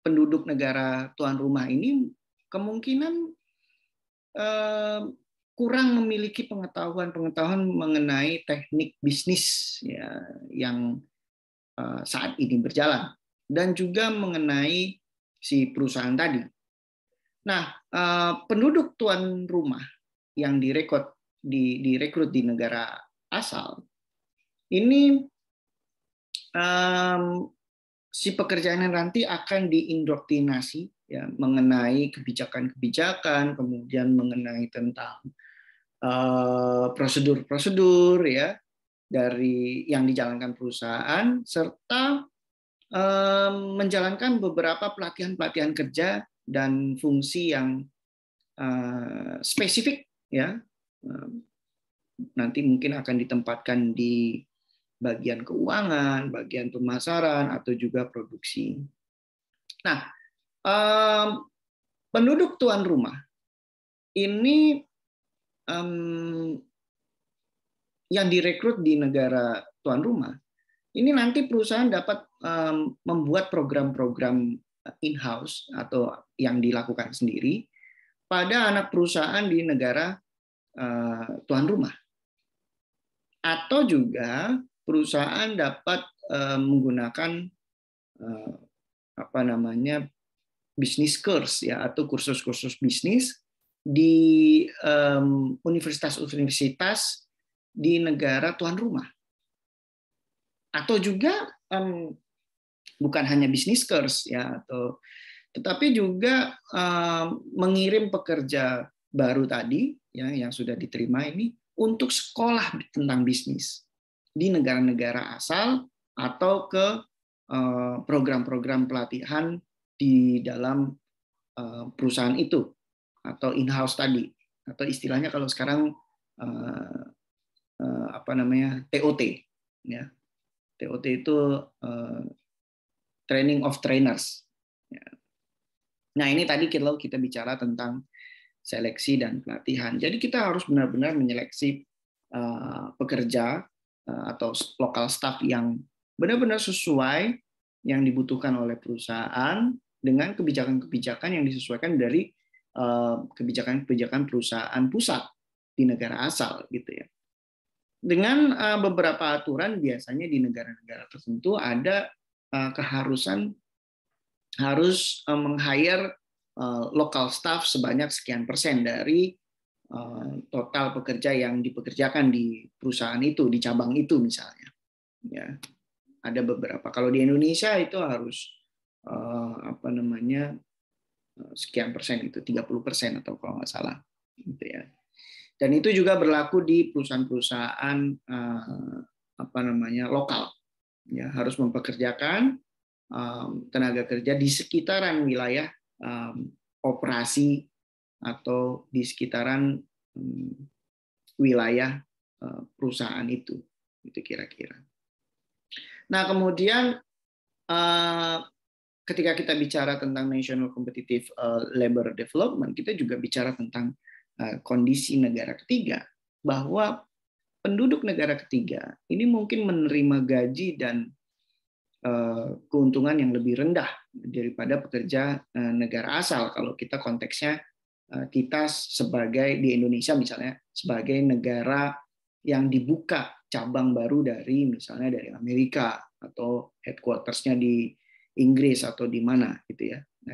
penduduk negara tuan rumah ini kemungkinan kurang memiliki pengetahuan mengenai teknik bisnis ya, yang saat ini berjalan, dan juga mengenai si perusahaan tadi. Nah, penduduk tuan rumah yang direkrut di negara asal ini si pekerjaan nanti akan diindoktrinasi ya mengenai kebijakan-kebijakan, kemudian mengenai tentang prosedur-prosedur ya dari yang dijalankan perusahaan, serta menjalankan beberapa pelatihan-pelatihan kerja dan fungsi yang spesifik ya, nanti mungkin akan ditempatkan di bagian keuangan, bagian pemasaran, atau juga produksi. Nah, penduduk tuan rumah ini yang direkrut di negara tuan rumah, ini nanti perusahaan dapat membuat program-program in-house atau yang dilakukan sendiri pada anak perusahaan di negara tuan rumah. Atau juga perusahaan dapat menggunakan business course ya, atau kursus-kursus bisnis di universitas-universitas di negara tuan rumah. Atau juga bukan hanya business course ya, tetapi juga mengirim pekerja baru tadi ya, yang sudah diterima ini untuk sekolah tentang bisnis di negara-negara asal atau ke program-program pelatihan di dalam perusahaan itu atau in-house tadi, atau istilahnya kalau sekarang TOT ya. TOT itu training of trainers. Nah, ini tadi kalau kita bicara tentang seleksi dan pelatihan. Jadi kita harus benar-benar menyeleksi pekerja atau lokal staff yang benar-benar sesuai yang dibutuhkan oleh perusahaan dengan kebijakan-kebijakan yang disesuaikan dari kebijakan-kebijakan perusahaan pusat di negara asal gitu ya. Dengan beberapa aturan biasanya di negara-negara tertentu ada keharusan harus meng-hire local staff sebanyak sekian persen dari total pekerja yang dipekerjakan di perusahaan itu, di cabang itu misalnya. Ya, ada beberapa. Kalau di Indonesia itu harus sekian persen, itu 30% atau kalau nggak salah, gitu ya. Dan itu juga berlaku di perusahaan-perusahaan lokal, ya, harus mempekerjakan tenaga kerja di sekitaran wilayah operasi atau di sekitaran wilayah perusahaan itu kira-kira. Nah, kemudian ketika kita bicara tentang National Competitive Labor Development, kita juga bicara tentang kondisi negara ketiga, bahwa penduduk negara ketiga ini mungkin menerima gaji dan keuntungan yang lebih rendah daripada pekerja negara asal. Kalau kita konteksnya kita sebagai di Indonesia misalnya sebagai negara yang dibuka cabang baru dari misalnya dari Amerika atau headquarters-nya di Inggris atau di mana gitu ya. Nah,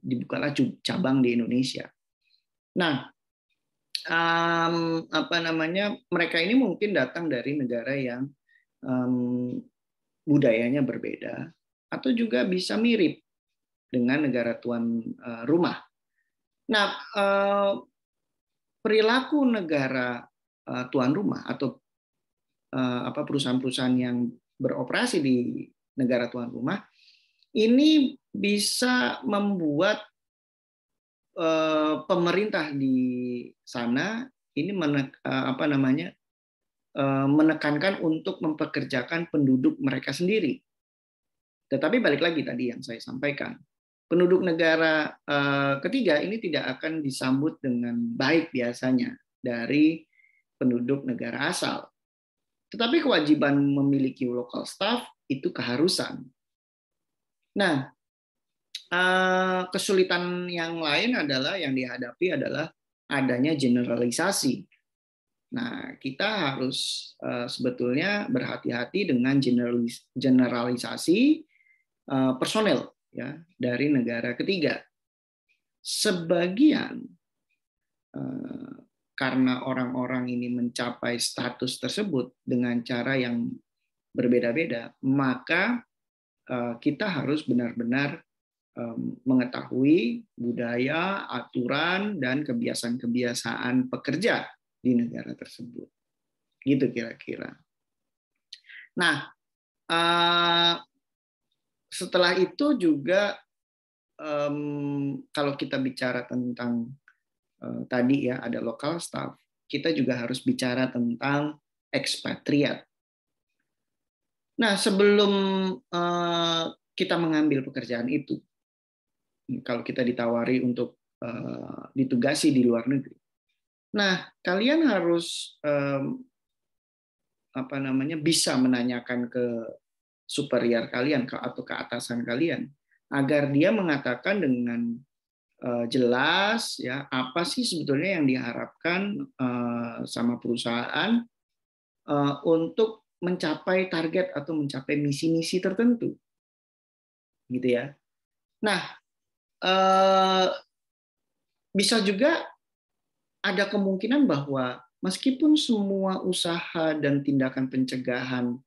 dibukalah cabang di Indonesia. Nah, mereka ini mungkin datang dari negara yang budayanya berbeda atau juga bisa mirip dengan negara tuan rumah. Nah, perilaku negara tuan rumah atau perusahaan-perusahaan yang beroperasi di negara tuan rumah ini bisa membuat pemerintah di sana ini menekankan untuk mempekerjakan penduduk mereka sendiri. Tetapi balik lagi tadi yang saya sampaikan, penduduk negara ketiga ini tidak akan disambut dengan baik biasanya dari penduduk negara asal. Tetapi kewajiban memiliki local staff itu keharusan. Nah, kesulitan yang lain adalah yang dihadapi adalah adanya generalisasi. Nah, kita harus sebetulnya berhati-hati dengan generalisasi personel ya dari negara ketiga. Sebagian karena orang-orang ini mencapai status tersebut dengan cara yang berbeda-beda, maka kita harus benar-benar mengetahui budaya, aturan, dan kebiasaan-kebiasaan pekerja di negara tersebut. Gitu kira-kira. Nah, setelah itu juga kalau kita bicara tentang tadi ya ada local staff, kita juga harus bicara tentang expatriate. Nah, sebelum kita mengambil pekerjaan itu, kalau kita ditawari untuk ditugasi di luar negeri, nah kalian harus bisa menanyakan ke superior kalian atau ke atasan kalian agar dia mengatakan dengan jelas ya apa sih sebetulnya yang diharapkan sama perusahaan untuk mencapai target atau mencapai misi-misi tertentu, gitu ya. Nah, bisa juga ada kemungkinan bahwa meskipun semua usaha dan tindakan pencegahan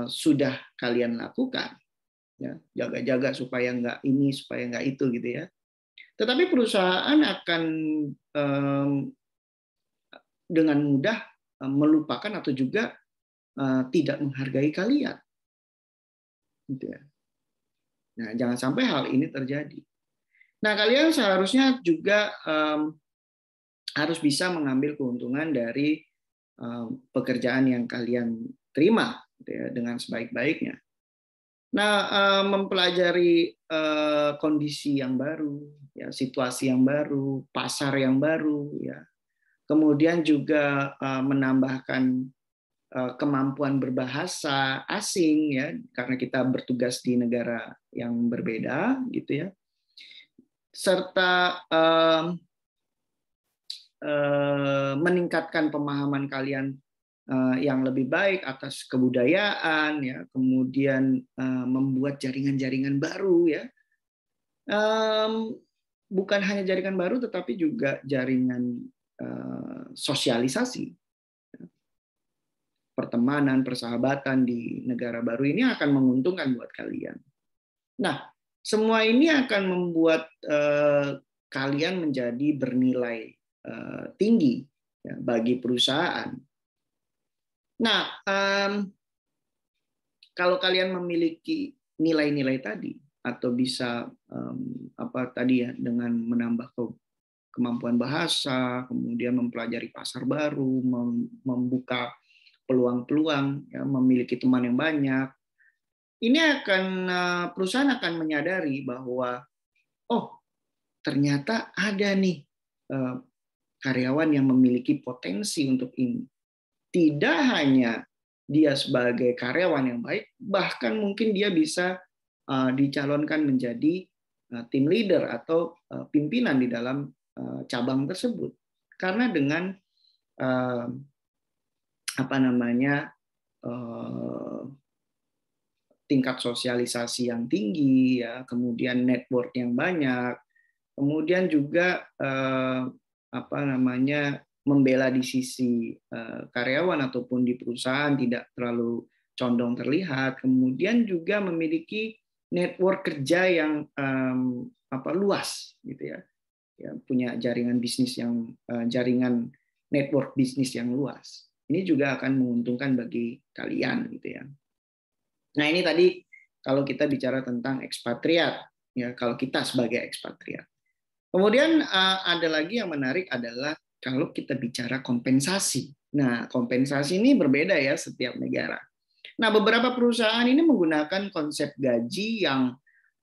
sudah kalian lakukan, ya jaga-jaga supaya nggak ini, supaya nggak itu, gitu ya. Tetapi perusahaan akan dengan mudah melupakan atau juga tidak menghargai kalian, gitu ya. Nah, jangan sampai hal ini terjadi. Nah, kalian seharusnya juga harus bisa mengambil keuntungan dari pekerjaan yang kalian terima, gitu ya, dengan sebaik-baiknya. Nah, mempelajari kondisi yang baru, ya, situasi yang baru, pasar yang baru, ya. Kemudian juga menambahkan kemampuan berbahasa asing, ya, karena kita bertugas di negara yang berbeda, gitu ya. Serta meningkatkan pemahaman kalian yang lebih baik atas kebudayaan, ya, kemudian membuat jaringan-jaringan baru, ya, bukan hanya jaringan baru tetapi juga jaringan sosialisasi, pertemanan, persahabatan di negara baru ini akan menguntungkan buat kalian. Nah, semua ini akan membuat kalian menjadi bernilai tinggi, ya, bagi perusahaan. Nah, kalau kalian memiliki nilai-nilai tadi atau bisa dengan menambah kemampuan bahasa, kemudian mempelajari pasar baru, membuka peluang-peluang, ya, memiliki teman yang banyak, ini akan perusahaan akan menyadari bahwa ternyata ada nih karyawan yang memiliki potensi untuk ini. Tidak hanya dia sebagai karyawan yang baik, bahkan mungkin dia bisa dicalonkan menjadi tim leader atau pimpinan di dalam cabang tersebut. Karena dengan tingkat sosialisasi yang tinggi, ya, kemudian network yang banyak, kemudian juga membela di sisi karyawan ataupun di perusahaan tidak terlalu condong terlihat, kemudian juga memiliki network kerja yang luas, gitu ya, punya jaringan bisnis yang jaringan network bisnis yang luas. Ini juga akan menguntungkan bagi kalian, gitu ya. Nah, ini tadi kalau kita bicara tentang ekspatriat, ya, kalau kita sebagai ekspatriat. Kemudian ada lagi yang menarik adalah kalau kita bicara kompensasi. Nah, kompensasi ini berbeda ya setiap negara. Nah, beberapa perusahaan ini menggunakan konsep gaji yang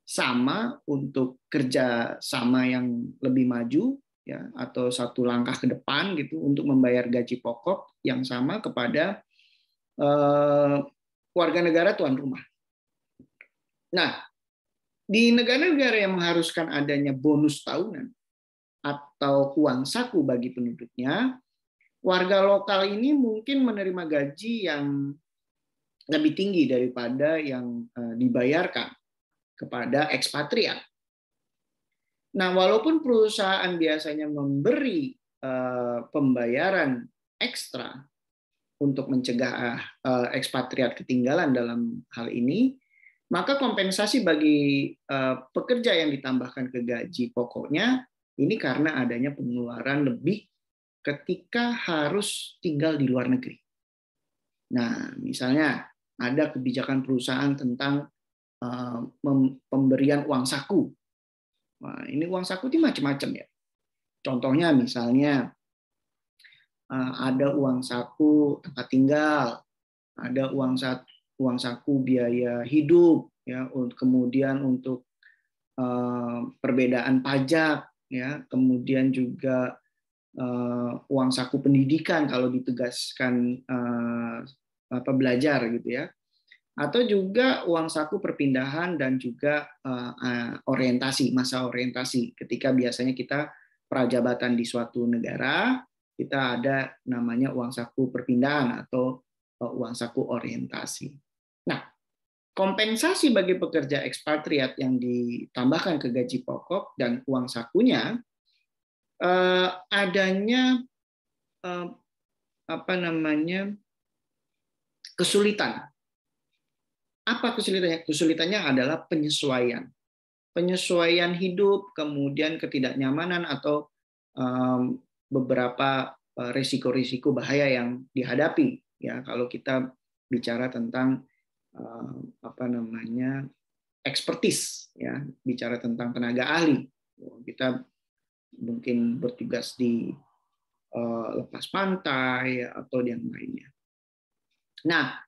sama untuk kerja sama yang lebih maju, ya, atau satu langkah ke depan gitu untuk membayar gaji pokok yang sama kepada warga negara tuan rumah. Nah, di negara-negara yang mengharuskan adanya bonus tahunan atau uang saku bagi penduduknya, warga lokal ini mungkin menerima gaji yang lebih tinggi daripada yang dibayarkan kepada ekspatriat. Nah, walaupun perusahaan biasanya memberi pembayaran ekstra untuk mencegah ekspatriat ketinggalan dalam hal ini, maka kompensasi bagi pekerja yang ditambahkan ke gaji pokoknya ini karena adanya pengeluaran lebih ketika harus tinggal di luar negeri. Nah, misalnya ada kebijakan perusahaan tentang pemberian uang saku. Nah, ini uang saku itu macam-macam ya. Contohnya misalnya ada uang saku tempat tinggal, ada uang uang saku biaya hidup, ya, kemudian untuk perbedaan pajak, ya, kemudian juga uang saku pendidikan kalau ditugaskan belajar gitu ya, atau juga uang saku perpindahan dan juga orientasi, masa orientasi ketika biasanya kita prajabatan di suatu negara, kita ada namanya uang saku perpindahan atau uang saku orientasi. Nah, kompensasi bagi pekerja ekspatriat yang ditambahkan ke gaji pokok dan uang sakunya adanya kesulitan. Apa kesulitannya? Kesulitannya adalah penyesuaian. Penyesuaian hidup, kemudian ketidaknyamanan atau beberapa risiko-risiko bahaya yang dihadapi, ya, kalau kita bicara tentang expertise, ya, bicara tentang tenaga ahli. Kita mungkin bertugas di lepas pantai atau yang lainnya. Nah,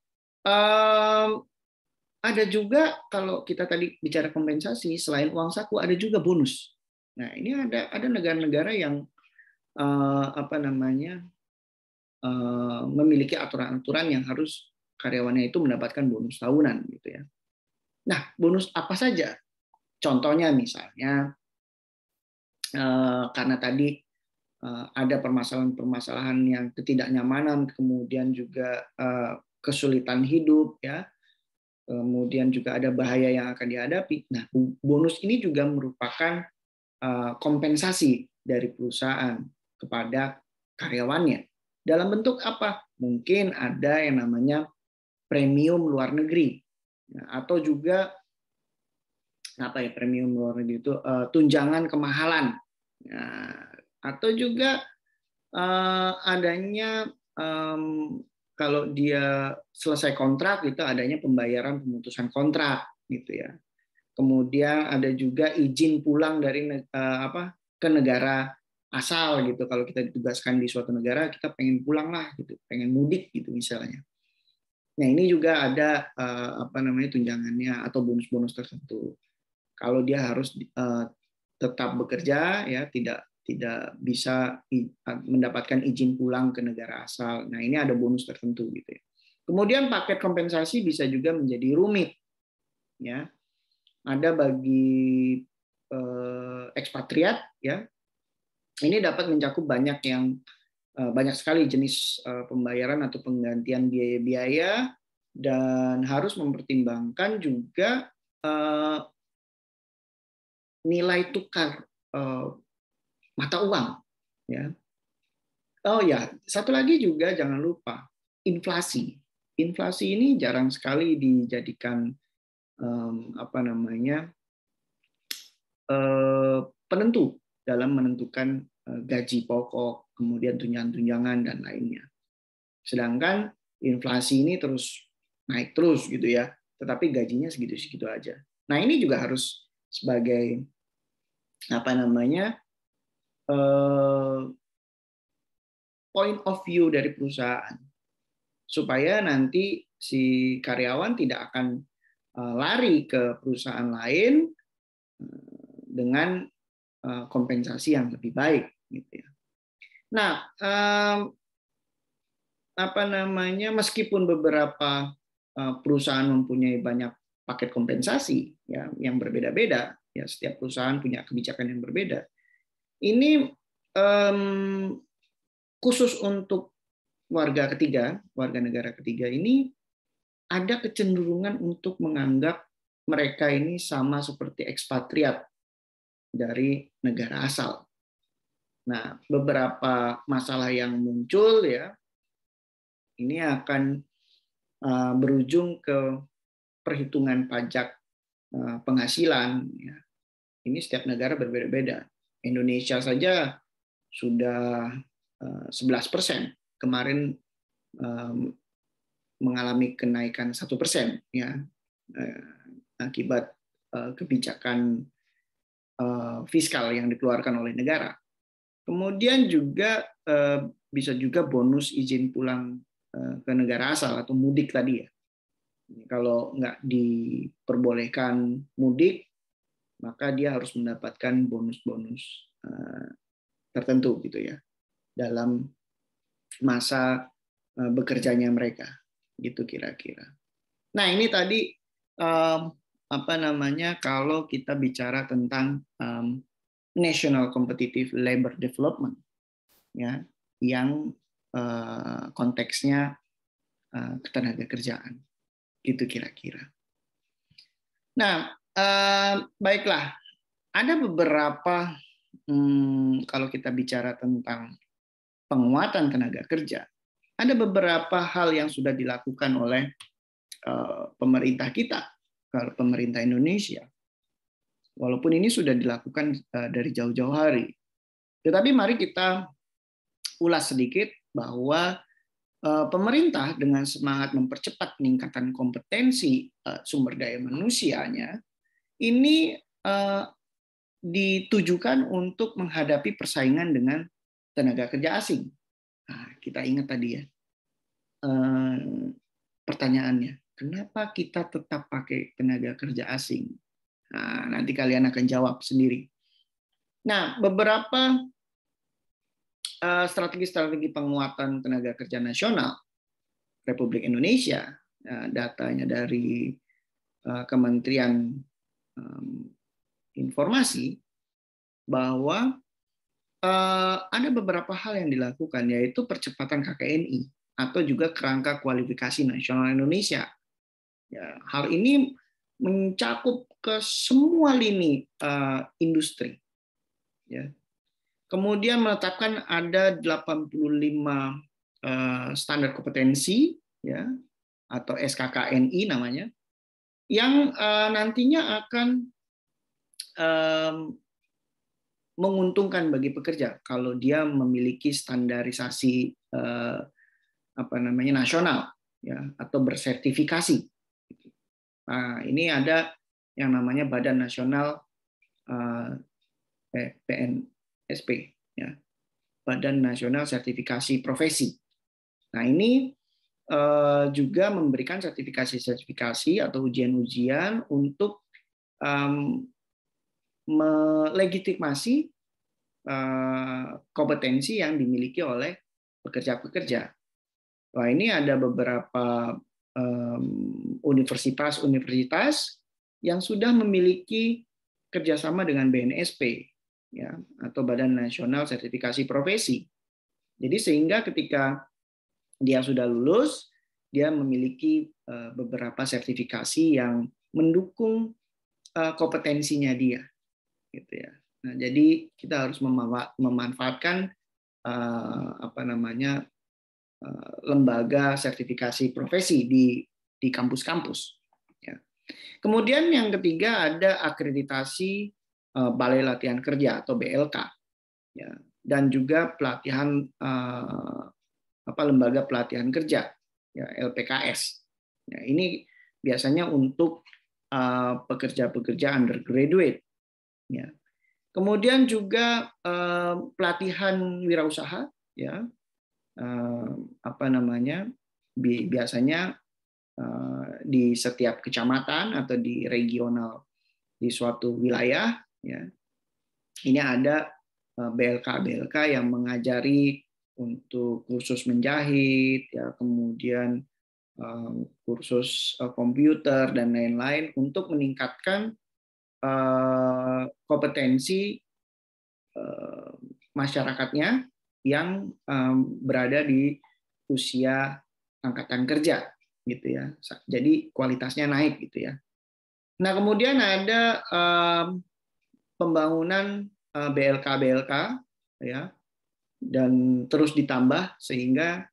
ada juga kalau kita tadi bicara kompensasi, selain uang saku ada juga bonus. Nah, ini ada negara-negara yang memiliki aturan-aturan yang harus karyawannya itu mendapatkan bonus tahunan gitu ya. Nah, bonus apa saja? Contohnya misalnya karena tadi ada permasalahan-permasalahan yang ketidaknyamanan, kemudian juga kesulitan hidup, ya, kemudian juga ada bahaya yang akan dihadapi. Nah, bonus ini juga merupakan kompensasi dari perusahaan kepada karyawannya. Dalam bentuk apa? Mungkin ada yang namanya premium luar negeri, atau juga premium luar negeri itu tunjangan kemahalan, atau juga adanya kalau dia selesai kontrak itu adanya pembayaran pemutusan kontrak gitu ya. Kemudian ada juga izin pulang dari ke negara asal gitu. Kalau kita ditugaskan di suatu negara, kita pengen pulang lah gitu, pengen mudik gitu misalnya. Nah, ini juga ada tunjangannya atau bonus-bonus tertentu. Kalau dia harus tetap bekerja, ya, tidak bisa mendapatkan izin pulang ke negara asal. Nah, ini ada bonus tertentu gitu ya. Kemudian paket kompensasi bisa juga menjadi rumit, ya. Ada bagi ekspatriat, ya. Ini dapat mencakup banyak sekali jenis pembayaran atau penggantian biaya-biaya, dan harus mempertimbangkan juga nilai tukar mata uang, ya. Oh ya, satu lagi juga jangan lupa inflasi. Inflasi ini jarang sekali dijadikan penentu dalam menentukan gaji pokok, kemudian tunjangan-tunjangan dan lainnya. Sedangkan inflasi ini terus naik terus gitu ya, tetapi gajinya segitu-segitu aja. Nah, ini juga harus sebagai point of view dari perusahaan, supaya nanti si karyawan tidak akan lari ke perusahaan lain dengan kompensasi yang lebih baik gitu ya. Nah, meskipun beberapa perusahaan mempunyai banyak paket kompensasi, ya, yang berbeda-beda, ya, setiap perusahaan punya kebijakan yang berbeda. Ini khusus untuk warga negara ketiga ini ada kecenderungan untuk menganggap mereka ini sama seperti ekspatriat dari negara asal. Nah, beberapa masalah yang muncul, ya, ini akan berujung ke perhitungan pajak penghasilan. Ya. Ini setiap negara berbeda-beda. Indonesia saja sudah 11%. Kemarin mengalami kenaikan 1%, ya, akibat kebijakan fiskal yang dikeluarkan oleh negara. Kemudian juga bisa juga bonus izin pulang ke negara asal atau mudik tadi, ya. Kalau nggak diperbolehkan mudik, maka dia harus mendapatkan bonus-bonus tertentu gitu ya dalam masa bekerjanya mereka, gitu kira-kira. Nah ini tadi apa namanya kalau kita bicara tentang National Competitive Labor Development, ya, yang konteksnya ketenaga kerjaan, gitu kira-kira. Nah, baiklah, ada beberapa kalau kita bicara tentang penguatan tenaga kerja, ada beberapa hal yang sudah dilakukan oleh pemerintah kita, kalau pemerintah Indonesia. Walaupun ini sudah dilakukan dari jauh-jauh hari. Tetapi mari kita ulas sedikit bahwa pemerintah dengan semangat mempercepat peningkatan kompetensi sumber daya manusianya, ini ditujukan untuk menghadapi persaingan dengan tenaga kerja asing. Nah, kita ingat tadi ya, pertanyaannya, kenapa kita tetap pakai tenaga kerja asing? Nah, nanti kalian akan jawab sendiri. Nah, beberapa strategi-strategi penguatan tenaga kerja nasional Republik Indonesia, datanya dari Kementerian Informasi, bahwa ada beberapa hal yang dilakukan, yaitu percepatan KKNI atau juga kerangka kualifikasi nasional Indonesia. Ya, hal ini mencakup ke semua lini industri. Ya. Kemudian menetapkan ada 85 standar kompetensi, ya, atau SKKNI namanya, yang nantinya akan menguntungkan bagi pekerja kalau dia memiliki standarisasi nasional, ya, atau bersertifikasi. Nah, ini ada yang namanya Badan Nasional BNSP, ya, Badan Nasional Sertifikasi Profesi. Nah, ini juga memberikan sertifikasi atau ujian-ujian untuk melegitimasi kompetensi yang dimiliki oleh pekerja-pekerja. Wah, ini ada beberapa universitas-universitas yang sudah memiliki kerjasama dengan BNSP, ya, atau Badan Nasional Sertifikasi Profesi. Jadi sehingga ketika dia sudah lulus, dia memiliki beberapa sertifikasi yang mendukung kompetensinya dia, gitu ya. Nah, jadi kita harus memanfaatkan lembaga sertifikasi profesi di kampus-kampus. Ya. Kemudian yang ketiga ada akreditasi Balai Latihan Kerja atau BLK, ya, dan juga pelatihan lembaga pelatihan kerja, ya, LPKS. Ya, ini biasanya untuk pekerja-pekerja undergraduate. Ya. Kemudian juga pelatihan wirausaha, ya, biasanya di setiap kecamatan atau di regional di suatu wilayah, ya. Ini ada BLK yang mengajari untuk kursus menjahit, ya, kemudian kursus komputer dan lain-lain untuk meningkatkan kompetensi masyarakatnya yang berada di usia angkatan kerja, gitu ya. Jadi kualitasnya naik, gitu ya. Nah, kemudian ada pembangunan BLK, ya, dan terus ditambah sehingga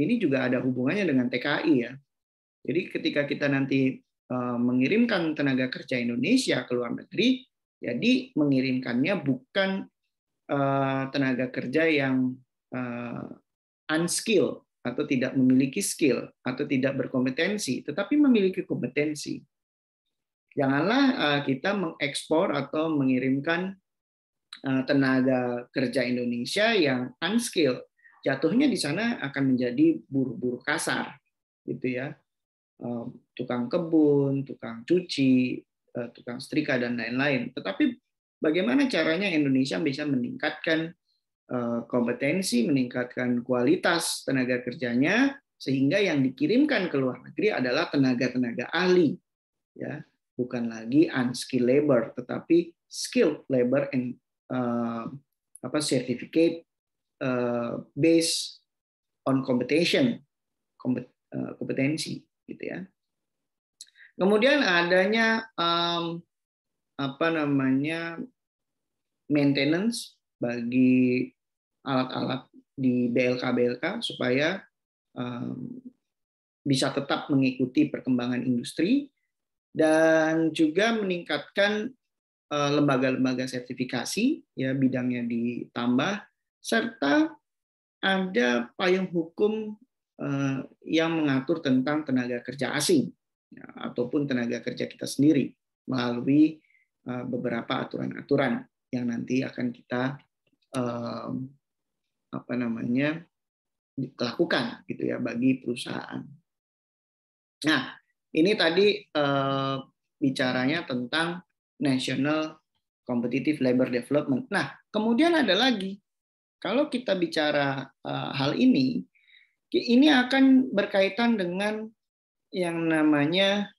ini juga ada hubungannya dengan TKI, ya. Jadi ketika kita nanti mengirimkan tenaga kerja Indonesia ke luar negeri, jadi mengirimkannya bukan tenaga kerja yang unskilled atau tidak memiliki skill atau tidak berkompetensi, tetapi memiliki kompetensi. Janganlah kita mengekspor atau mengirimkan tenaga kerja Indonesia yang unskilled. Jatuhnya di sana akan menjadi buruh-buruh kasar, gitu ya. tukang kebun, tukang cuci, tukang setrika, dan lain-lain. Tetapi bagaimana caranya Indonesia bisa meningkatkan kompetensi, meningkatkan kualitas tenaga kerjanya, sehingga yang dikirimkan ke luar negeri adalah tenaga-tenaga ahli, ya, bukan lagi unskilled labor, tetapi skilled labor and certificate based on kompetensi, gitu ya. Kemudian adanya maintenance bagi alat-alat di BLK supaya bisa tetap mengikuti perkembangan industri, dan juga meningkatkan lembaga-lembaga sertifikasi, ya, bidangnya ditambah, serta ada payung hukum yang mengatur tentang tenaga kerja asing, ya, ataupun tenaga kerja kita sendiri melalui beberapa aturan-aturan yang nanti akan kita lakukan, gitu ya, bagi perusahaan. Nah, ini tadi bicaranya tentang National Competitive Labor Development. Nah, kemudian ada lagi, kalau kita bicara hal ini akan berkaitan dengan yang namanya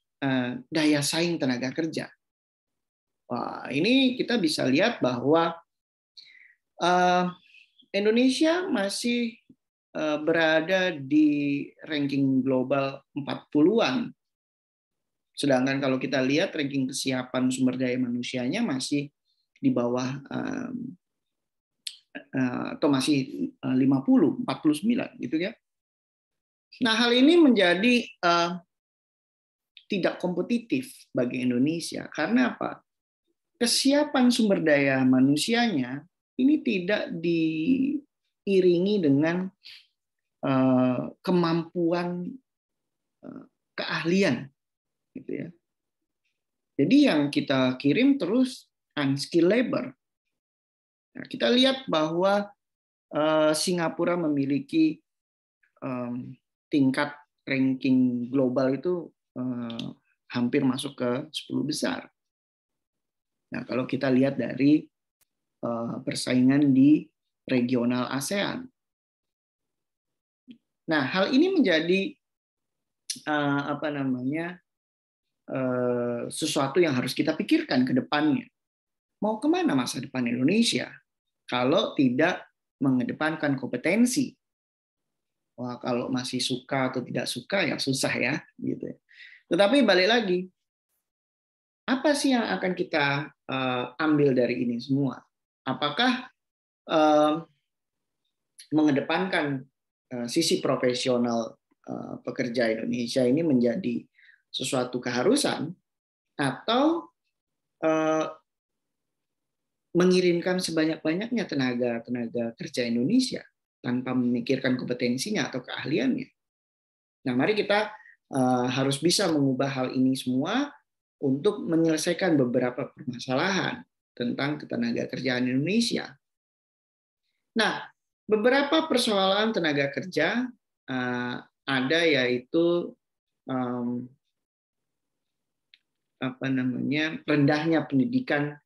daya saing tenaga kerja. Wah, ini kita bisa lihat bahwa Indonesia masih berada di ranking global 40-an. Sedangkan kalau kita lihat ranking kesiapan sumber daya manusianya masih di bawah atau masih 50, 49 gitu ya. Nah, hal ini menjadi tidak kompetitif bagi Indonesia. Karena apa? Kesiapan sumber daya manusianya ini tidak diiringi dengan kemampuan keahlian, gitu ya. Jadi yang kita kirim terus unskilled labor. Nah, kita lihat bahwa Singapura memiliki tingkat ranking global itu hampir masuk ke 10 besar. Nah, kalau kita lihat dari persaingan di regional ASEAN. Nah, hal ini menjadi sesuatu yang harus kita pikirkan ke depannya. Mau kemana masa depan Indonesia kalau tidak mengedepankan kompetensi? Wah, kalau masih suka atau tidak suka ya susah ya, gitu. Tetapi balik lagi, apa sih yang akan kita ambil dari ini semua? Apakah mengedepankan sisi profesional pekerja Indonesia ini menjadi sesuatu keharusan, atau mengirimkan sebanyak-banyaknya tenaga kerja Indonesia tanpa memikirkan kompetensinya atau keahliannya? Nah, mari kita harus bisa mengubah hal ini semua untuk menyelesaikan beberapa permasalahan tentang ketenaga kerjaan Indonesia. Nah, beberapa persoalan tenaga kerja ada, yaitu rendahnya pendidikan,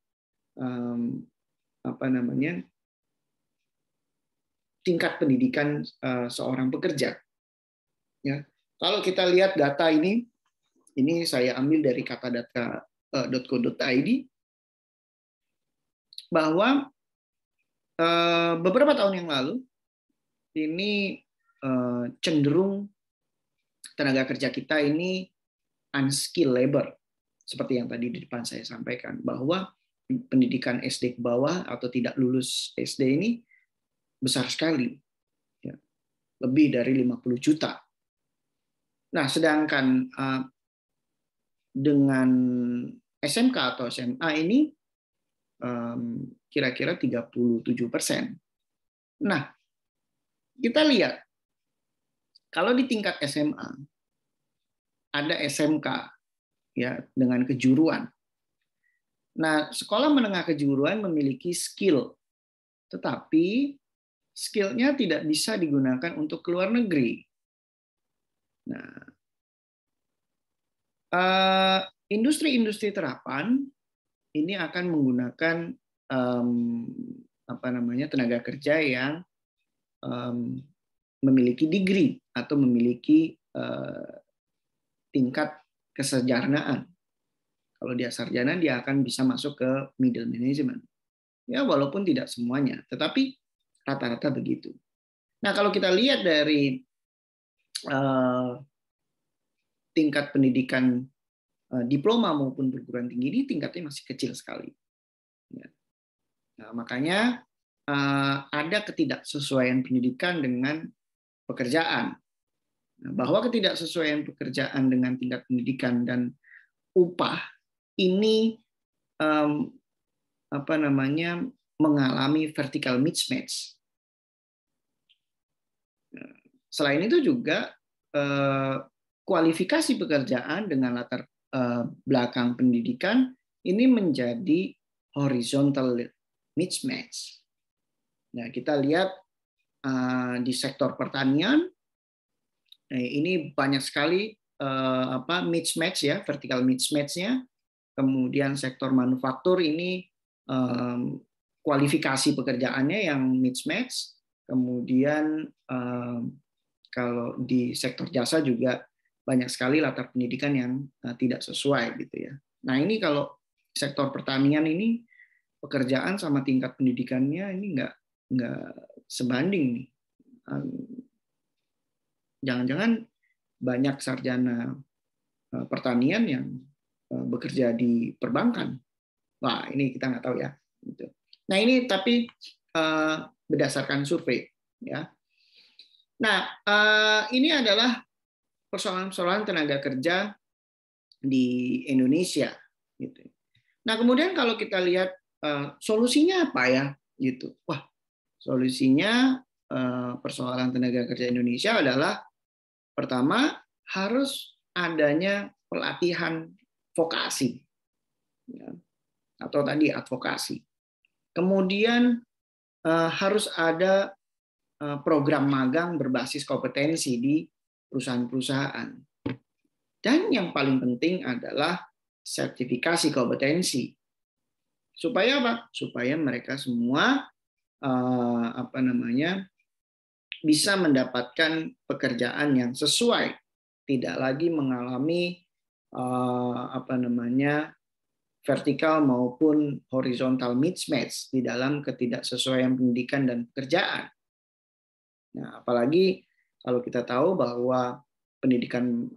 tingkat pendidikan seorang pekerja. Ya, kalau kita lihat data ini saya ambil dari katadata.co.id, bahwa beberapa tahun yang lalu ini cenderung tenaga kerja kita ini unskilled labor, seperti yang tadi di depan saya sampaikan, bahwa pendidikan SD ke bawah atau tidak lulus SD ini besar sekali, ya, lebih dari 50 juta. Nah, sedangkan dengan SMK atau SMA ini kira-kira 37%. Nah, kita lihat kalau di tingkat SMA ada SMK, ya, dengan kejuruan. Nah, sekolah menengah kejuruan memiliki skill, tetapi skill-nya tidak bisa digunakan untuk keluar negeri. Nah, Industri-industri terapan ini akan menggunakan tenaga kerja yang memiliki degree atau memiliki tingkat kesarjanaan. Kalau dia sarjana, dia akan bisa masuk ke middle management. Ya, walaupun tidak semuanya, tetapi rata-rata begitu. Nah, kalau kita lihat dari tingkat pendidikan diploma maupun perguruan tinggi ini, tingkatnya masih kecil sekali. Nah, makanya ada ketidaksesuaian pendidikan dengan pekerjaan. Nah, bahwa ketidaksesuaian pekerjaan dengan tingkat pendidikan dan upah ini mengalami vertical mismatch. Selain itu juga kualifikasi pekerjaan dengan latar belakang pendidikan ini menjadi horizontal mismatch. Nah, kita lihat di sektor pertanian ini banyak sekali mismatch ya, vertical mismatch-nya. Kemudian sektor manufaktur ini kualifikasi pekerjaannya yang mismatch. Kemudian kalau di sektor jasa juga banyak sekali latar pendidikan yang tidak sesuai gitu ya. Nah, ini kalau sektor pertanian ini pekerjaan sama tingkat pendidikannya ini nggak sebanding nih. Jangan-jangan banyak sarjana pertanian yang bekerja di perbankan. Wah, ini kita nggak tahu ya. Nah, ini tapi berdasarkan survei. Ya. Nah, ini adalah persoalan-persoalan tenaga kerja di Indonesia. Gitu. Nah, kemudian kalau kita lihat solusinya apa ya? Gitu. Wah, solusinya persoalan tenaga kerja Indonesia adalah pertama harus adanya pelatihan vokasi, ya, atau tadi advokasi. Kemudian harus ada program magang berbasis kompetensi di perusahaan-perusahaan. Dan yang paling penting adalah sertifikasi kompetensi. Supaya apa? Supaya mereka semua bisa mendapatkan pekerjaan yang sesuai, tidak lagi mengalami vertikal maupun horizontal mismatch di dalam ketidaksesuaian pendidikan dan pekerjaan. Nah, apalagi kalau kita tahu bahwa pendidikan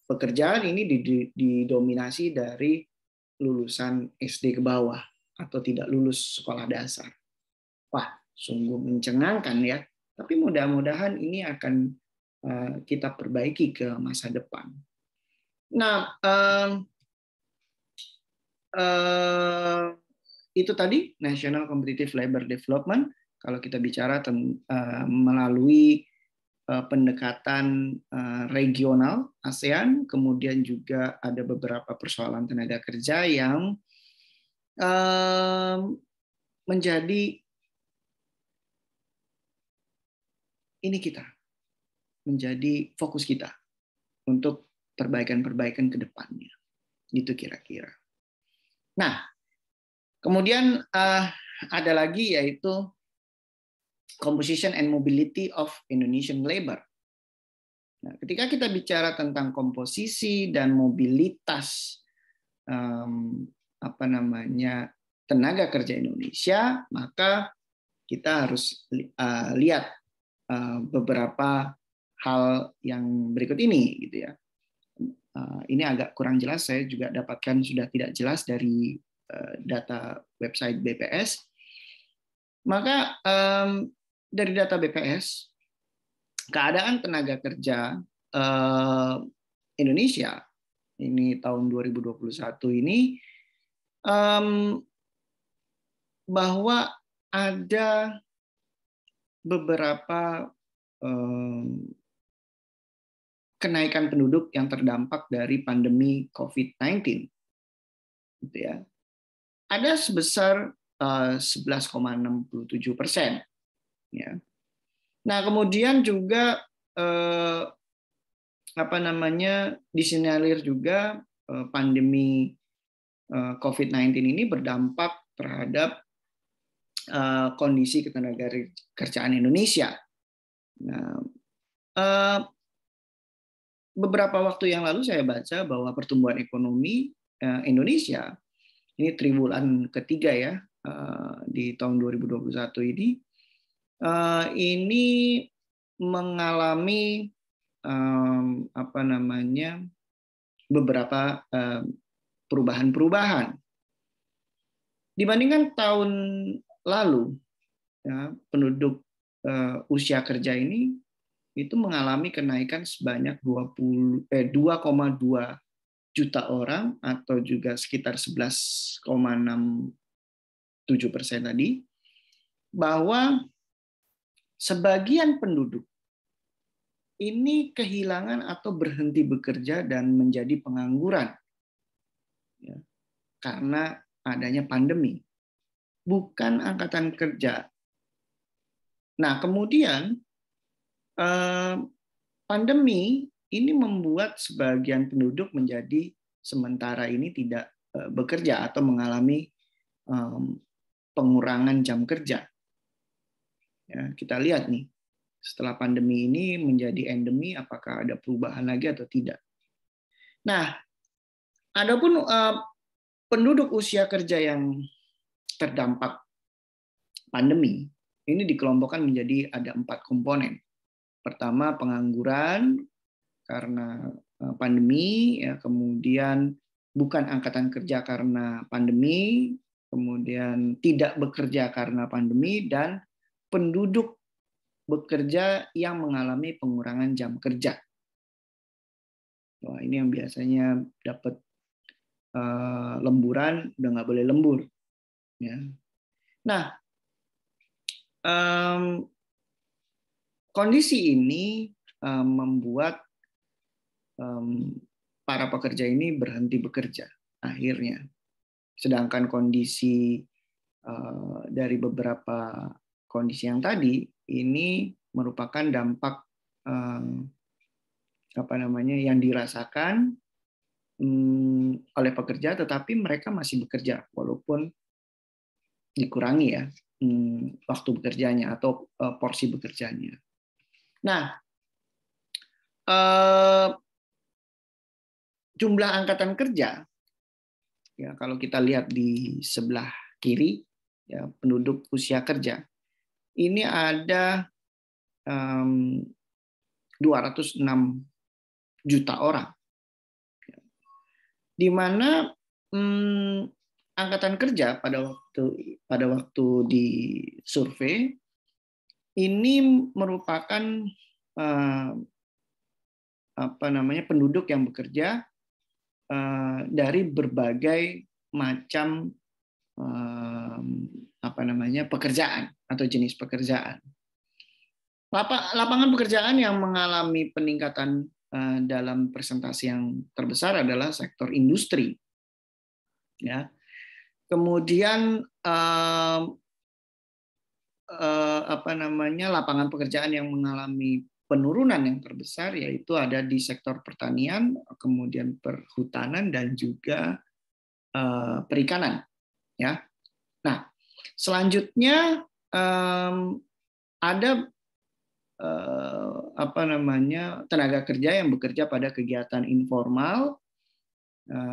pekerjaan ini didominasi dari lulusan SD ke bawah atau tidak lulus sekolah dasar. Wah, sungguh mencengangkan ya. Tapi mudah-mudahan ini akan kita perbaiki ke masa depan. Nah, itu tadi National Competitive Labor Development. Kalau kita bicara melalui pendekatan regional ASEAN, kemudian juga ada beberapa persoalan tenaga kerja yang menjadi menjadi fokus kita untuk perbaikan-perbaikan ke depannya. Gitu kira-kira. Nah, kemudian ada lagi yaitu composition and mobility of Indonesian labor. Nah, ketika kita bicara tentang komposisi dan mobilitas tenaga kerja Indonesia, maka kita harus lihat beberapa hal yang berikut ini, gitu ya. Ini agak kurang jelas, saya juga dapatkan sudah tidak jelas dari data website BPS. Maka dari data BPS, keadaan tenaga kerja Indonesia ini tahun 2021 ini bahwa ada beberapa kenaikan penduduk yang terdampak dari pandemi COVID-19, gitu ya. Ada sebesar 11,67%. Ya. Nah, kemudian juga disinyalir juga pandemi COVID-19 ini berdampak terhadap kondisi ketenagakerjaan Indonesia. Nah, beberapa waktu yang lalu saya baca bahwa pertumbuhan ekonomi Indonesia ini triwulan ketiga ya di tahun 2021 ini mengalami beberapa perubahan-perubahan dibandingkan tahun lalu. Ya, penduduk usia kerja ini itu mengalami kenaikan sebanyak 2,2 juta orang atau juga sekitar 11,67% tadi, bahwa sebagian penduduk ini kehilangan atau berhenti bekerja dan menjadi pengangguran ya, karena adanya pandemi, bukan angkatan kerja. Nah, kemudian pandemi ini membuat sebagian penduduk menjadi sementara ini tidak bekerja atau mengalami pengurangan jam kerja. Ya, kita lihat nih, setelah pandemi ini menjadi endemi, apakah ada perubahan lagi atau tidak. Nah, adapun penduduk usia kerja yang terdampak pandemi, ini dikelompokkan menjadi ada 4 komponen. Pertama, pengangguran karena pandemi, ya, kemudian bukan angkatan kerja karena pandemi, kemudian tidak bekerja karena pandemi, dan penduduk bekerja yang mengalami pengurangan jam kerja. Wah, ini yang biasanya dapat lemburan, udah nggak boleh lembur. Ya. Nah, kondisi ini membuat para pekerja ini berhenti bekerja akhirnya. Sedangkan kondisi dari beberapa kondisi yang tadi ini merupakan dampak yang dirasakan oleh pekerja, tetapi mereka masih bekerja walaupun dikurangi ya waktu bekerjanya atau porsi bekerjanya. Nah, jumlah angkatan kerja, ya kalau kita lihat di sebelah kiri, ya penduduk usia kerja, ini ada 206 juta orang, di mana angkatan kerja pada waktu di survei ini merupakan penduduk yang bekerja dari berbagai macam pekerjaan atau jenis pekerjaan. Lapangan pekerjaan yang mengalami peningkatan dalam persentase yang terbesar adalah sektor industri. Ya. Kemudian lapangan pekerjaan yang mengalami penurunan yang terbesar yaitu ada di sektor pertanian, kemudian perhutanan, dan juga perikanan. Ya. Nah, selanjutnya ada tenaga kerja yang bekerja pada kegiatan informal.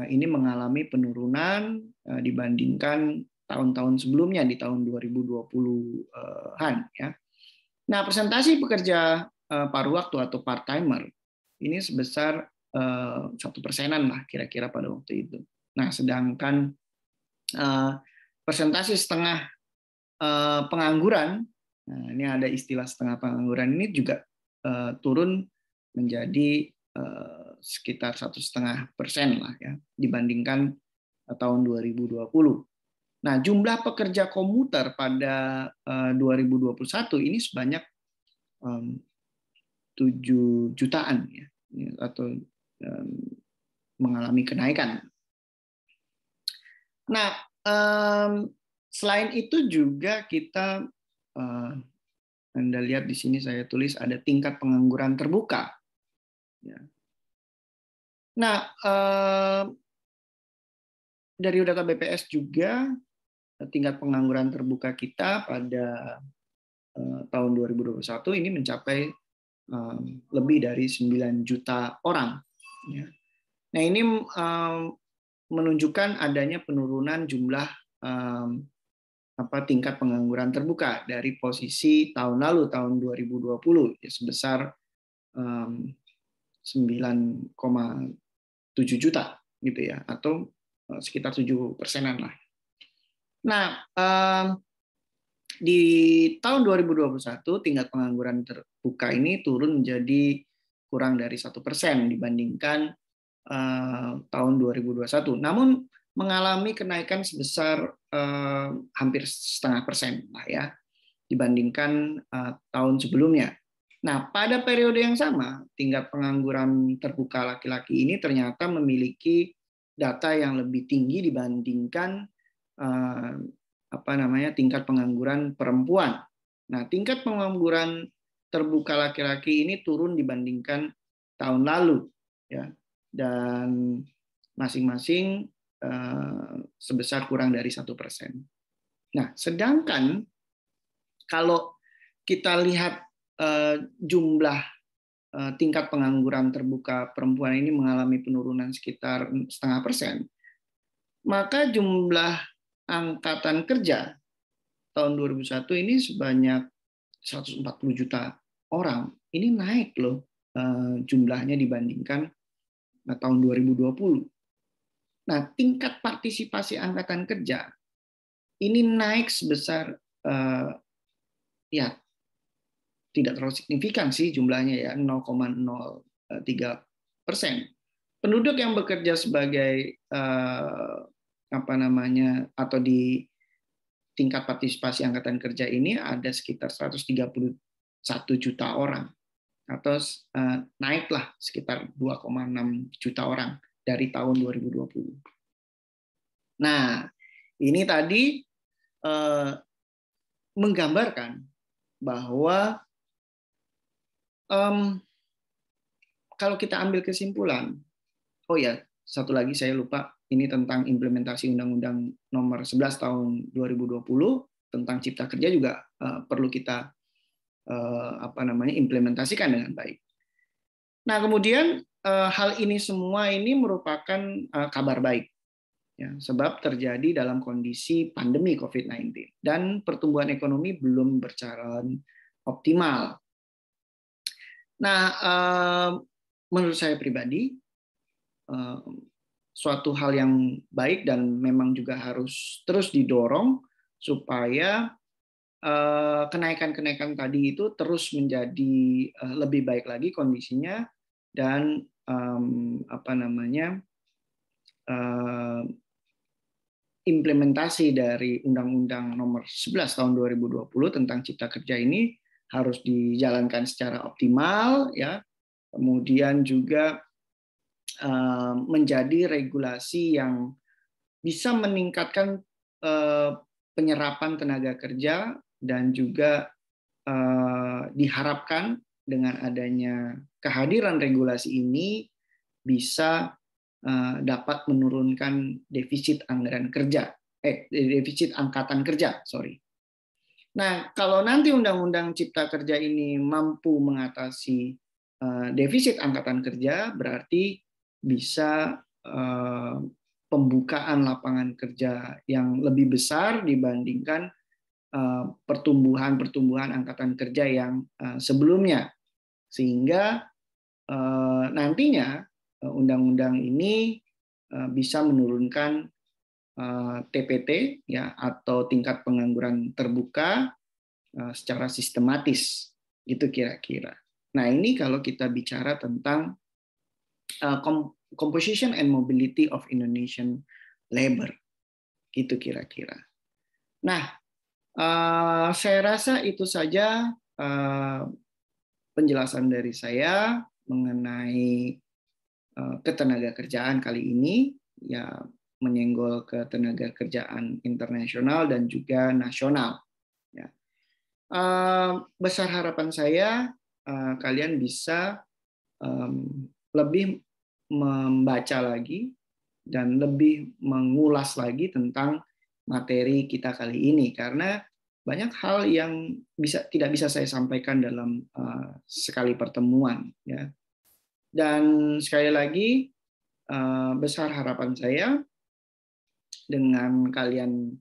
Ini mengalami penurunan dibandingkan tahun-tahun sebelumnya di tahun 2020-an. Ya. Nah, presentasi pekerja paruh waktu atau part-timer ini sebesar 1% lah kira-kira pada waktu itu. Nah, sedangkan persentase setengah pengangguran, nah ini ada istilah setengah pengangguran, ini juga turun menjadi sekitar 1,5% lah ya dibandingkan tahun 2020. Nah, jumlah pekerja komuter pada 2021 ini sebanyak 7 jutaan ya, atau mengalami kenaikan. Nah, selain itu juga kita Anda lihat di sini saya tulis ada tingkat pengangguran terbuka. Ya. Nah, dari data BPS juga tingkat pengangguran terbuka kita pada tahun 2021 ini mencapai lebih dari 9 juta orang. Ya. Nah, ini menunjukkan adanya penurunan jumlah tingkat pengangguran terbuka dari posisi tahun lalu, tahun 2020, ya, sebesar 9,7 juta gitu ya, atau sekitar 7%-an lah. Nah, di tahun 2021 tingkat pengangguran terbuka ini turun menjadi kurang dari 1% dibandingkan tahun 2021. Namun mengalami kenaikan sebesar hampir 0,5% lah ya dibandingkan tahun sebelumnya. Nah, pada periode yang sama, tingkat pengangguran terbuka laki-laki ini ternyata memiliki data yang lebih tinggi dibandingkan tingkat pengangguran perempuan. Nah, tingkat pengangguran terbuka laki-laki ini turun dibandingkan tahun lalu, ya, dan masing-masing sebesar kurang dari 1%. Nah, sedangkan kalau kita lihat jumlah tingkat pengangguran terbuka perempuan ini mengalami penurunan sekitar 0,5%, maka jumlah angkatan kerja tahun 2001 ini sebanyak 140 juta orang. Ini naik loh jumlahnya dibandingkan tahun 2020. Nah, tingkat partisipasi angkatan kerja ini naik sebesar ya tidak terlalu signifikan sih jumlahnya ya, 0,03%. Penduduk yang bekerja sebagai atau di tingkat partisipasi angkatan kerja ini ada sekitar 131 juta orang, atau naiklah sekitar 2,6 juta orang dari tahun 2020. Nah, ini tadi menggambarkan bahwa kalau kita ambil kesimpulan, oh ya, satu lagi saya lupa, ini tentang implementasi Undang-Undang Nomor 11 Tahun 2020 tentang Cipta Kerja juga perlu kita implementasikan dengan baik. Nah, kemudian hal ini semua ini merupakan kabar baik, ya, sebab terjadi dalam kondisi pandemi COVID-19 dan pertumbuhan ekonomi belum berjalan optimal. Nah, menurut saya pribadi, suatu hal yang baik dan memang juga harus terus didorong supaya kenaikan-kenaikan tadi itu terus menjadi lebih baik lagi kondisinya, dan implementasi dari Undang-Undang Nomor 11 Tahun 2020 tentang Cipta Kerja ini harus dijalankan secara optimal, ya. Kemudian juga menjadi regulasi yang bisa meningkatkan penyerapan tenaga kerja, dan juga diharapkan dengan adanya kehadiran regulasi ini bisa dapat menurunkan defisit anggaran kerja, defisit angkatan kerja, sorry. Nah, kalau nanti Undang-Undang Cipta Kerja ini mampu mengatasi defisit angkatan kerja, berarti bisa pembukaan lapangan kerja yang lebih besar dibandingkan pertumbuhan angkatan kerja yang sebelumnya, sehingga nantinya undang-undang ini bisa menurunkan TPT, ya, atau tingkat pengangguran terbuka secara sistematis, gitu kira-kira. Nah, ini kalau kita bicara tentang composition and mobility of Indonesian labor, gitu kira-kira. Nah, saya rasa itu saja penjelasan dari saya mengenai ketenagakerjaan kali ini, ya, menyenggol ketenagakerjaan internasional dan juga nasional. Ya. Besar harapan saya kalian bisa lebih membaca lagi dan lebih mengulas lagi tentang materi kita kali ini, karena banyak hal yang tidak bisa saya sampaikan dalam sekali pertemuan, ya. Dan sekali lagi, besar harapan saya dengan kalian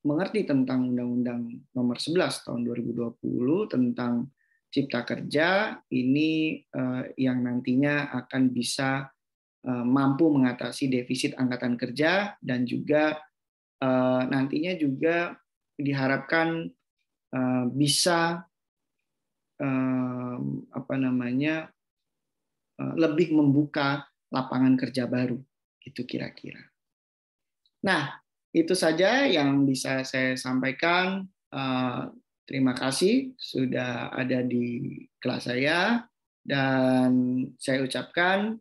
mengerti tentang Undang-Undang Nomor 11 tahun 2020 tentang Cipta Kerja ini, yang nantinya akan bisa mampu mengatasi defisit angkatan kerja, dan juga nantinya juga diharapkan bisa lebih membuka lapangan kerja baru, itu kira-kira. Nah, itu saja yang bisa saya sampaikan. Terima kasih sudah ada di kelas saya, dan saya ucapkan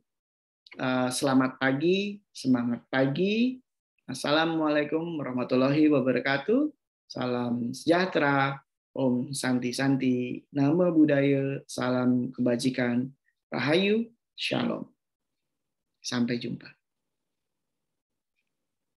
selamat pagi, semangat pagi. Assalamualaikum warahmatullahi wabarakatuh. Salam sejahtera, Om Santi Santi, Nama Budaya, salam kebajikan, Rahayu, Shalom. Sampai jumpa.